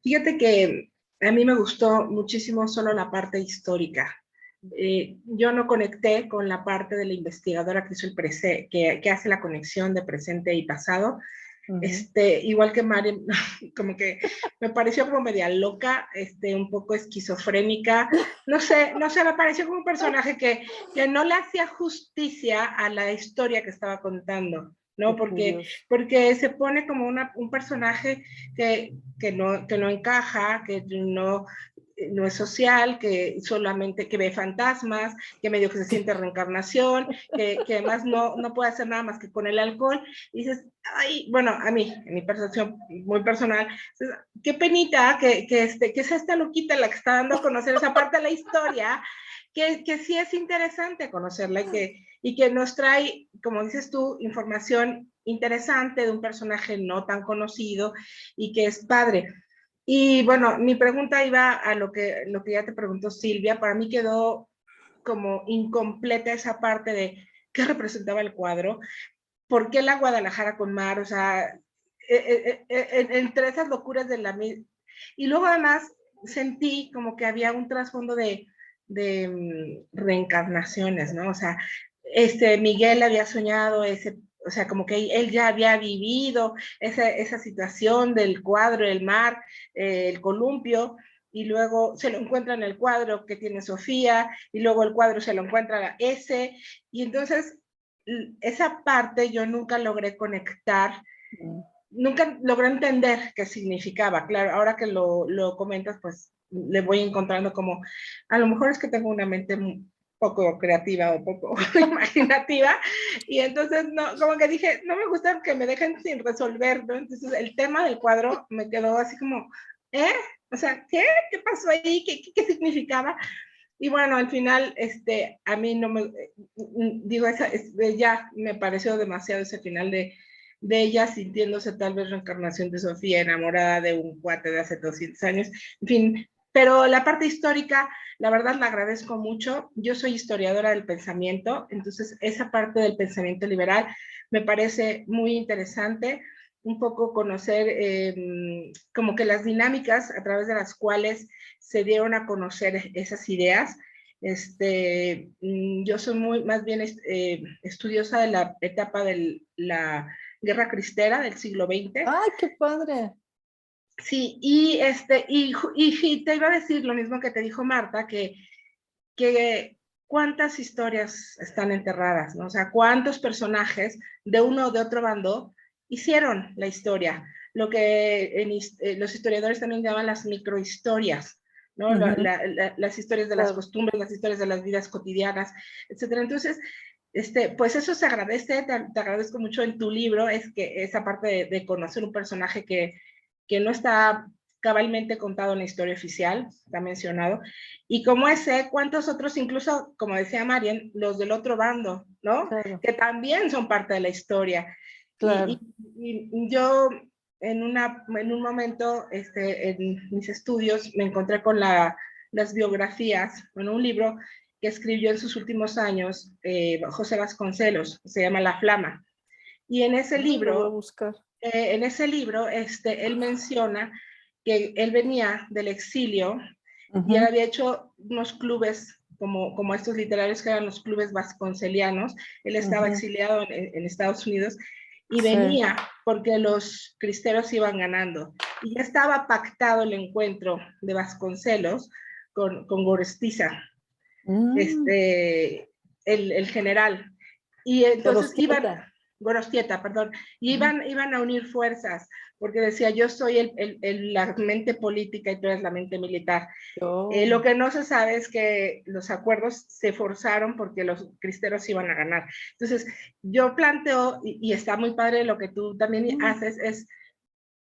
Fíjate que a mí me gustó muchísimo solo la parte histórica. Yo no conecté con la parte de la investigadora que hizo que hace la conexión de presente y pasado. Igual que Mari, como que me pareció como media loca, un poco esquizofrénica, no sé, me pareció como un personaje que no le hacía justicia a la historia que estaba contando, ¿no? Porque se pone como un personaje que no encaja, que no es social, que solamente que ve fantasmas, que medio que se siente reencarnación, que además no puede hacer nada más que con el alcohol. Y dices, ay, bueno, a mí, en mi percepción muy personal, qué penita que es esta loquita la que está dando a conocer esa parte de la historia, que sí es interesante conocerla y que nos trae, como dices tú, información interesante de un personaje no tan conocido y que es padre. Y bueno, mi pregunta iba a lo que ya te preguntó Silvia. Para mí quedó como incompleta esa parte de qué representaba el cuadro, por qué la Guadalajara con mar, o sea, entre esas locuras de la... Y luego además sentí como que había un trasfondo de reencarnaciones, ¿no? O sea, Miguel había soñado o sea, como que él ya había vivido esa situación del cuadro, el mar, el columpio, y luego se lo encuentra en el cuadro que tiene Sofía, y luego el cuadro se lo encuentra a ese, y entonces esa parte yo nunca logré conectar, nunca logré entender qué significaba. Claro, ahora que lo comentas, pues le voy encontrando como, a lo mejor es que tengo una mente poco creativa o poco imaginativa, y entonces no, como que dije, no me gusta que me dejen sin resolver, ¿no? Entonces el tema del cuadro me quedó así como, o sea, ¿qué pasó ahí? ¿Qué significaba? Y bueno, al final, a mí no me, digo, ya me pareció demasiado ese final de ella sintiéndose tal vez reencarnación de Sofía, enamorada de un cuate de hace 200 años, en fin, pero la parte histórica, la verdad la agradezco mucho. Yo soy historiadora del pensamiento, entonces esa parte del pensamiento liberal me parece muy interesante, un poco conocer como que las dinámicas a través de las cuales se dieron a conocer esas ideas. Yo soy más bien estudiosa de la etapa de la Guerra Cristera del siglo XX. ¡Ay, qué padre! Sí, y te iba a decir lo mismo que te dijo Marta, que cuántas historias están enterradas, ¿no? O sea, cuántos personajes de uno o de otro bando hicieron la historia, lo que los historiadores también llaman las microhistorias, ¿no? Las historias de las costumbres, las historias de las vidas cotidianas, etcétera. Entonces, pues eso se agradece, te agradezco mucho en tu libro, es que esa parte de conocer un personaje que no está cabalmente contado en la historia oficial, está mencionado, y como ese, cuántos otros, incluso, como decía Marian, los del otro bando, ¿no? Claro. Que también son parte de la historia. Claro. Y yo, en un momento, en mis estudios, me encontré con las biografías, en un libro que escribió en sus últimos años José Vasconcelos, se llama La Flama. Y en ese libro... Lo voy a buscar. En ese libro, él menciona que él venía del exilio y él había hecho unos clubes como estos literarios que eran los clubes vasconcelianos. Él estaba exiliado en Estados Unidos y venía porque los cristeros iban ganando. Y ya estaba pactado el encuentro de Vasconcelos con Gorostiza, el general. Y entonces Gorostieta, perdón, y iban a unir fuerzas, porque decía, yo soy la mente política y tú eres la mente militar. Lo que no se sabe es que los acuerdos se forzaron porque los cristeros iban a ganar. Entonces, yo planteo, y está muy padre lo que tú también haces, es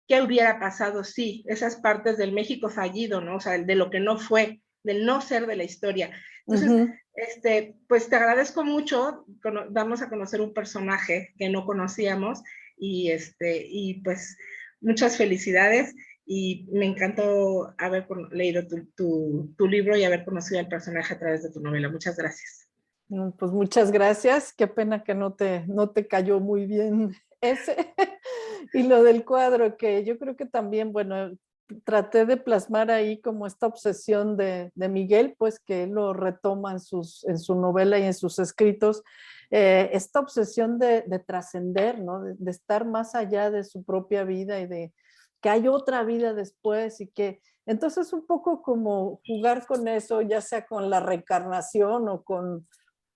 qué hubiera pasado si esas partes del México fallido, ¿no? O sea, de lo que no fue, del no ser de la historia. Entonces, pues te agradezco mucho, vamos a conocer un personaje que no conocíamos y pues muchas felicidades y me encantó haber leído tu libro y haber conocido al personaje a través de tu novela. Muchas gracias. Pues muchas gracias, qué pena que no te cayó muy bien ese. Y lo del cuadro, que yo creo que también, bueno, traté de plasmar ahí como esta obsesión de Miguel, pues que él lo retoma en su novela y en sus escritos, esta obsesión de trascender, ¿no? De estar más allá de su propia vida y de que hay otra vida después y que entonces un poco como jugar con eso, ya sea con la reencarnación o con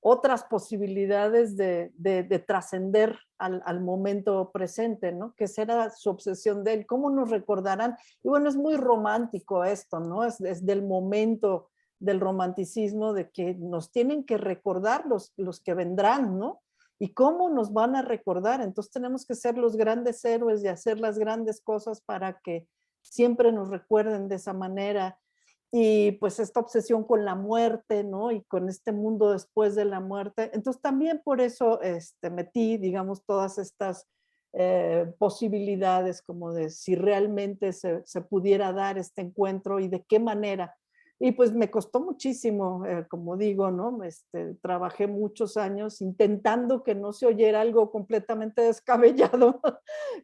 otras posibilidades de trascender al momento presente, ¿no? Que esa era su obsesión de él, cómo nos recordarán. Y bueno, es muy romántico esto, ¿no? Es del momento del romanticismo, de que nos tienen que recordar los que vendrán, ¿no? Y cómo nos van a recordar. Entonces tenemos que ser los grandes héroes y hacer las grandes cosas para que siempre nos recuerden de esa manera. Y pues esta obsesión con la muerte, ¿no? Y con este mundo después de la muerte. Entonces también por eso metí, digamos, todas estas posibilidades como de si realmente se pudiera dar este encuentro y de qué manera. Y pues me costó muchísimo, como digo, ¿no? Trabajé muchos años intentando que no se oyera algo completamente descabellado,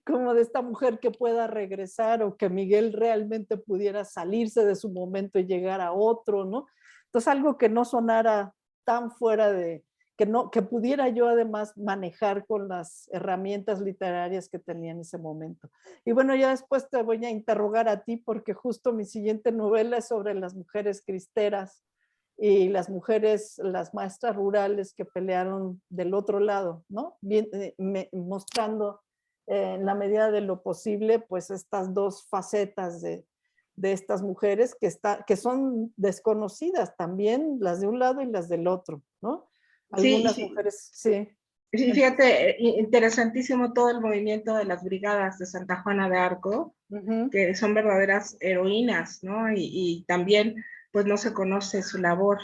como de esta mujer que pueda regresar o que Miguel realmente pudiera salirse de su momento y llegar a otro, ¿no? Entonces algo que no sonara tan fuera de, que pudiera yo además manejar con las herramientas literarias que tenía en ese momento. Y bueno, ya después te voy a interrogar a ti porque justo mi siguiente novela es sobre las mujeres cristeras y las mujeres, las maestras rurales que pelearon del otro lado, ¿no? Bien, mostrando en la medida de lo posible pues estas dos facetas de estas mujeres que son desconocidas también, las de un lado y las del otro, ¿no? Algunas sí, mujeres, sí. Sí, fíjate, interesantísimo todo el movimiento de las brigadas de Santa Juana de Arco, que son verdaderas heroínas, ¿no? Y también, pues no se conoce su labor.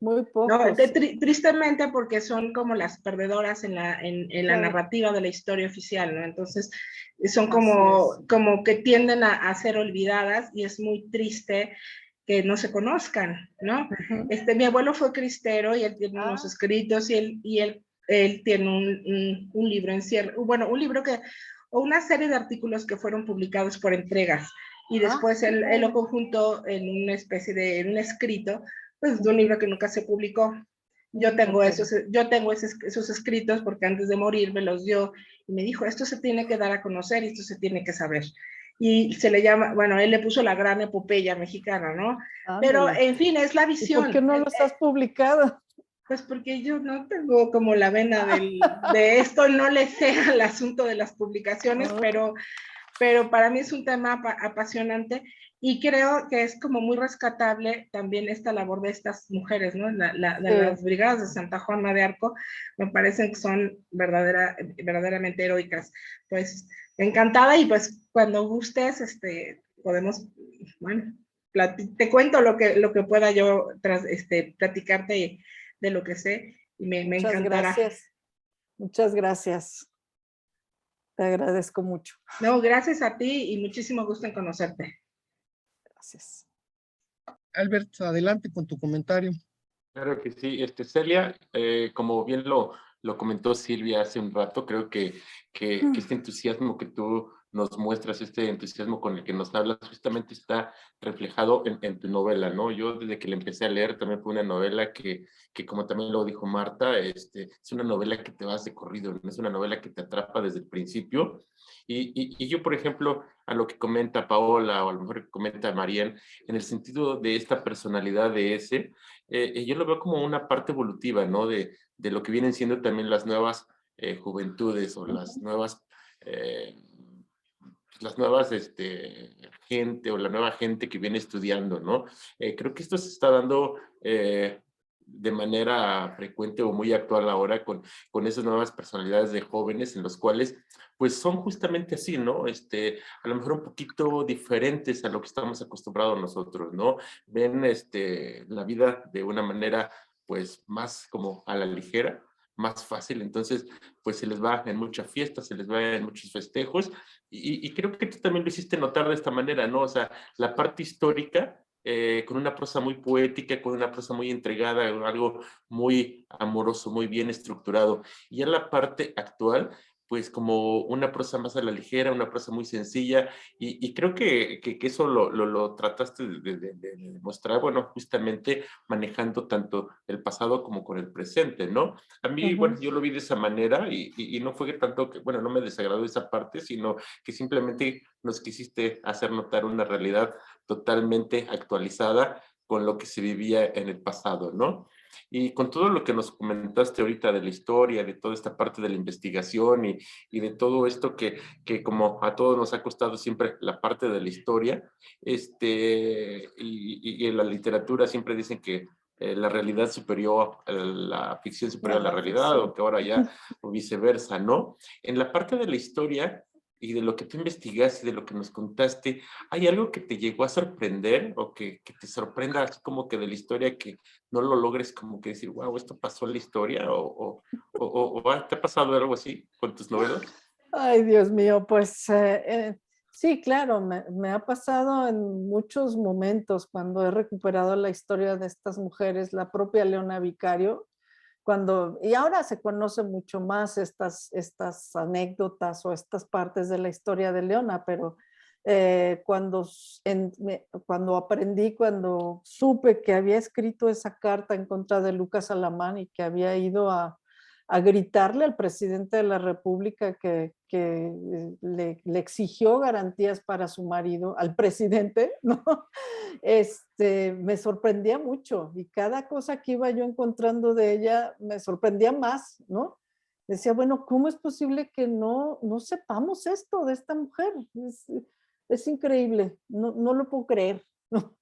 Muy poco. ¿No? Tristemente porque son como las perdedoras en la narrativa de la historia oficial, ¿no? Entonces, son como que tienden a ser olvidadas y es muy triste que no se conozcan, ¿no? Mi abuelo fue cristero y él tiene unos escritos y él tiene un libro en cierre, bueno, un libro o una serie de artículos que fueron publicados por entregas y después él lo conjuntó en una especie de, en un escrito, pues de un libro que nunca se publicó. Yo tengo esos escritos porque antes de morir me los dio y me dijo, esto se tiene que dar a conocer y esto se tiene que saber. Y se le llama, bueno, él le puso la gran epopeya mexicana, ¿no? Pero, en fin, es la visión. ¿Y por qué no los has publicado? Pues porque yo no tengo como la vena de esto, no le sé al asunto de las publicaciones, pero para mí es un tema apasionante y creo que es como muy rescatable también esta labor de estas mujeres, ¿no? Las brigadas de Santa Juana de Arco me parecen que son verdaderamente heroicas. Pues encantada y pues cuando gustes, podemos, bueno, te cuento lo que pueda yo platicarte de lo que sé y me encantará. Gracias. Muchas gracias. Te agradezco mucho. No, gracias a ti y muchísimo gusto en conocerte. Gracias. Albert, adelante con tu comentario. Claro que sí. Celia, como bien lo comentó Silvia hace un rato, creo que este entusiasmo que tú nos muestras, este entusiasmo con el que nos hablas, justamente está reflejado en tu novela, ¿no? Yo desde que la empecé a leer también fue una novela que como también lo dijo Marta, es una novela que te vas de corrido, ¿no? Es una novela que te atrapa desde el principio. Y yo, por ejemplo, a lo que comenta Paola o a lo mejor que comenta Marian, en el sentido de esta personalidad de ese, yo lo veo como una parte evolutiva, ¿no? De lo que vienen siendo también las nuevas juventudes o las nuevas gente o la nueva gente que viene estudiando, ¿no? Creo que esto se está dando de manera frecuente o muy actual ahora con esas nuevas personalidades de jóvenes en los cuales pues son justamente así, ¿no? A lo mejor un poquito diferentes a lo que estamos acostumbrados nosotros, ¿no? Ven la vida de una manera pues más como a la ligera, más fácil, entonces pues se les va en muchas fiestas, se les va en muchos festejos y creo que tú también lo hiciste notar de esta manera, ¿no? O sea, la parte histórica con una prosa muy poética, con una prosa muy entregada, algo muy amoroso, muy bien estructurado. Y en la parte actual, pues como una prosa más a la ligera, una prosa muy sencilla, y creo que eso lo trataste de demostrar, bueno, justamente manejando tanto el pasado como con el presente, ¿no? A mí, bueno, yo lo vi de esa manera y no fue tanto que, bueno, no me desagradó esa parte, sino que simplemente nos quisiste hacer notar una realidad totalmente actualizada con lo que se vivía en el pasado, ¿no? Y con todo lo que nos comentaste ahorita de la historia, de toda esta parte de la investigación y de todo esto que como a todos nos ha costado siempre la parte de la historia, y en la literatura siempre dicen que la realidad superior, la ficción superior a la realidad, o que ahora ya, o viceversa, ¿no? En la parte de la historia y de lo que tú investigaste, de lo que nos contaste, ¿hay algo que te llegó a sorprender o que te sorprenda así como que de la historia que no lo logres como que decir, wow, esto pasó en la historia? ¿Te ha pasado algo así con tus novelas? Ay, Dios mío, pues sí, claro, me ha pasado en muchos momentos cuando he recuperado la historia de estas mujeres, la propia Leona Vicario, y ahora se conoce mucho más estas anécdotas o estas partes de la historia de Leona, pero cuando supe que había escrito esa carta en contra de Lucas Alamán y que había ido a gritarle al presidente de la República que le exigió garantías para su marido, al presidente, ¿no? Me sorprendía mucho y cada cosa que iba yo encontrando de ella me sorprendía más, ¿no? Decía, bueno, ¿cómo es posible que no sepamos esto de esta mujer? Es increíble, no lo puedo creer, ¿no?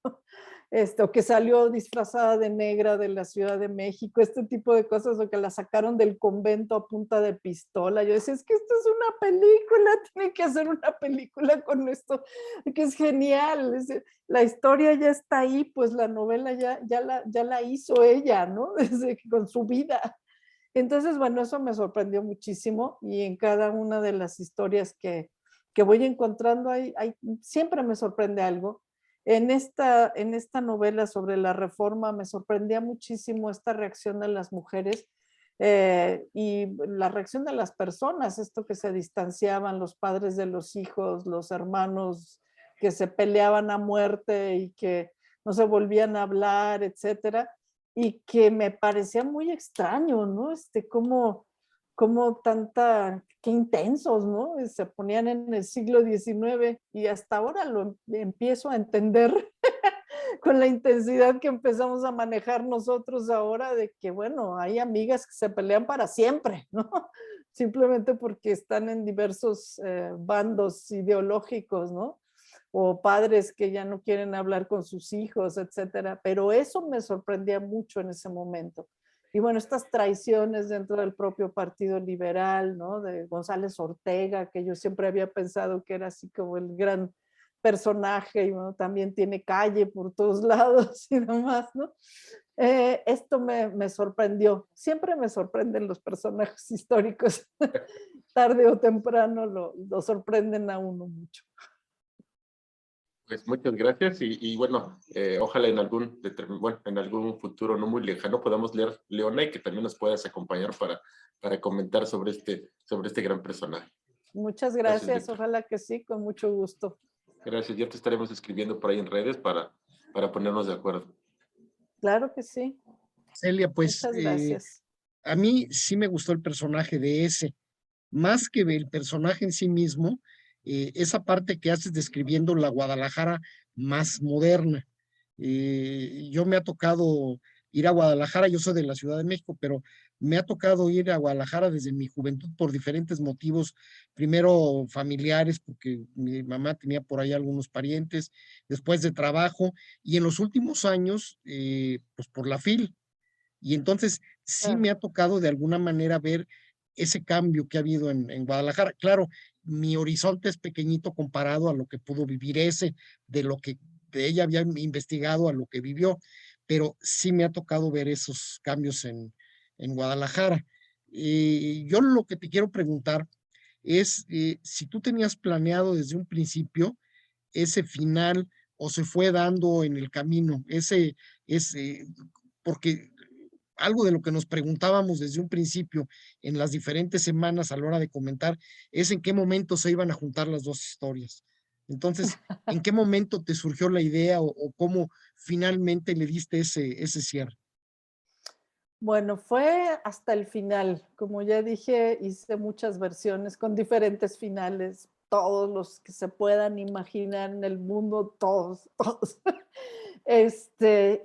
O que salió disfrazada de negra de la Ciudad de México, este tipo de cosas, o que la sacaron del convento a punta de pistola. Yo decía, es que esto es una película, tiene que hacer una película con esto, que es genial. La historia ya está ahí, pues la novela ya la hizo ella, ¿no? Con su vida. Entonces, bueno, eso me sorprendió muchísimo y en cada una de las historias que voy encontrando, siempre me sorprende algo. En esta novela sobre la reforma me sorprendía muchísimo esta reacción de las mujeres y la reacción de las personas, esto que se distanciaban, los padres de los hijos, los hermanos que se peleaban a muerte y que no se volvían a hablar, etcétera, y que me parecía muy extraño, ¿no? Como qué intensos, ¿no? Se ponían en el siglo XIX y hasta ahora lo empiezo a entender con la intensidad que empezamos a manejar nosotros ahora de que, bueno, hay amigas que se pelean para siempre, ¿no? Simplemente porque están en diversos bandos ideológicos, ¿no? O padres que ya no quieren hablar con sus hijos, etcétera. Pero eso me sorprendía mucho en ese momento. Y bueno, estas traiciones dentro del propio Partido Liberal, ¿no? De González Ortega, que yo siempre había pensado que era así como el gran personaje, y bueno, también tiene calle por todos lados y demás, ¿no? Esto me sorprendió. Siempre me sorprenden los personajes históricos. Tarde o temprano lo sorprenden a uno mucho. Pues muchas gracias y bueno, ojalá en algún futuro no muy lejano podamos leer Leona y que también nos puedas acompañar para comentar sobre este gran personaje. Muchas gracias, ojalá que sí, con mucho gusto. Gracias, ya te estaremos escribiendo por ahí en redes para ponernos de acuerdo. Claro que sí. Celia, pues muchas gracias. A mí sí me gustó el personaje de ese, más que el personaje en sí mismo, esa parte que haces describiendo la Guadalajara más moderna. Yo me ha tocado ir a Guadalajara, yo soy de la Ciudad de México, pero me ha tocado ir a Guadalajara desde mi juventud por diferentes motivos, primero familiares, porque mi mamá tenía por ahí algunos parientes, después de trabajo, y en los últimos años, pues por la FIL. Y entonces sí me ha tocado de alguna manera ver ese cambio que ha habido en Guadalajara. Claro, mi horizonte es pequeñito comparado a lo que pudo vivir de lo que de ella había investigado a lo que vivió, pero sí me ha tocado ver esos cambios en Guadalajara. Yo lo que te quiero preguntar es si tú tenías planeado desde un principio ese final o se fue dando en el camino, ese porque algo de lo que nos preguntábamos desde un principio en las diferentes semanas a la hora de comentar es en qué momento se iban a juntar las dos historias. Entonces, ¿en qué momento te surgió la idea o cómo finalmente le diste ese cierre? Bueno, fue hasta el final. Como ya dije, hice muchas versiones con diferentes finales, todos los que se puedan imaginar en el mundo, todos, todos.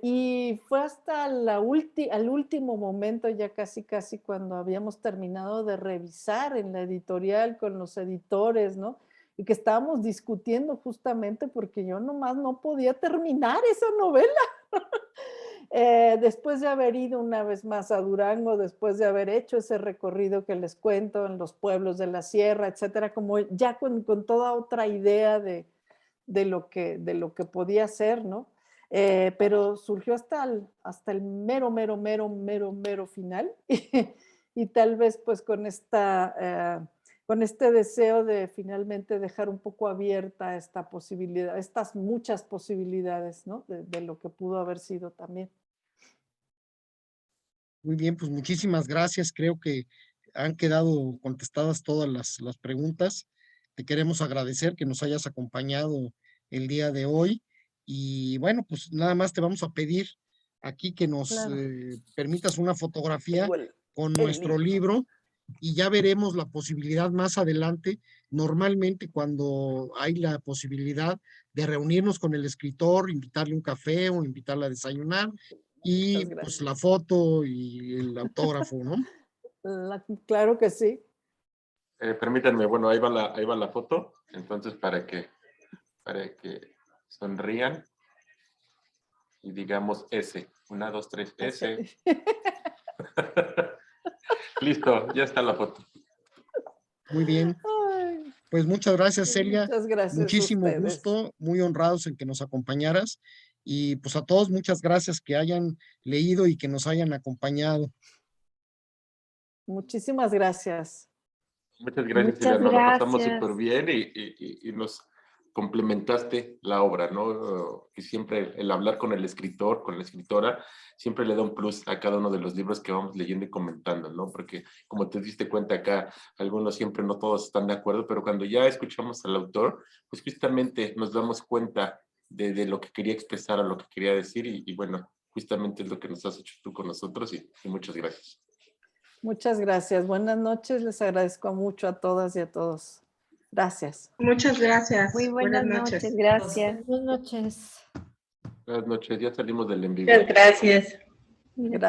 Y fue hasta al último momento, ya casi cuando habíamos terminado de revisar en la editorial con los editores, ¿no? Y que estábamos discutiendo justamente porque yo nomás no podía terminar esa novela. Después de haber ido una vez más a Durango, después de haber hecho ese recorrido que les cuento en los pueblos de la sierra, etcétera, como ya con toda otra idea de lo que podía ser, ¿no? Pero surgió hasta el mero final y tal vez pues con este deseo de finalmente dejar un poco abierta esta posibilidad, estas muchas posibilidades, ¿no? De lo que pudo haber sido también. Muy bien, pues muchísimas gracias. Creo que han quedado contestadas todas las preguntas. Te queremos agradecer que nos hayas acompañado el día de hoy. Y bueno, pues nada más te vamos a pedir aquí que nos Claro. permitas una fotografía Tengo con nuestro libro y ya veremos la posibilidad más adelante. Normalmente cuando hay la posibilidad de reunirnos con el escritor, invitarle un café o invitarle a desayunar y Muchas pues gracias. la foto y el autógrafo, ¿no? Claro que sí. Permítanme, bueno, ahí va la foto, entonces para que sonrían y digamos S. 1, 2, 3, S. Listo, ya está la foto. Muy bien. Ay, Pues muchas gracias, Celia. muchas gracias a Muchísimo ustedes. gusto, muy honrados en que nos acompañaras. Y pues a todos, muchas gracias que hayan leído y que nos hayan acompañado. Muchísimas gracias. Muchas gracias, Muchas Celia. Nos la pasamos gracias. súper bien y nos complementaste la obra, ¿no? Y siempre el hablar con el escritor, con la escritora, siempre le da un plus a cada uno de los libros que vamos leyendo y comentando, ¿no? Porque como te diste cuenta acá, algunos siempre no todos están de acuerdo, pero cuando ya escuchamos al autor, pues justamente nos damos cuenta de lo que quería expresar, a lo que quería decir y bueno, justamente es lo que nos has hecho tú con nosotros y muchas gracias. Muchas gracias. Buenas noches. Les agradezco mucho a todas y a todos. Gracias. Muchas gracias. Muy buenas noches, gracias. Buenas noches. Buenas noches, ya salimos del en vivo. Muchas gracias. Gracias.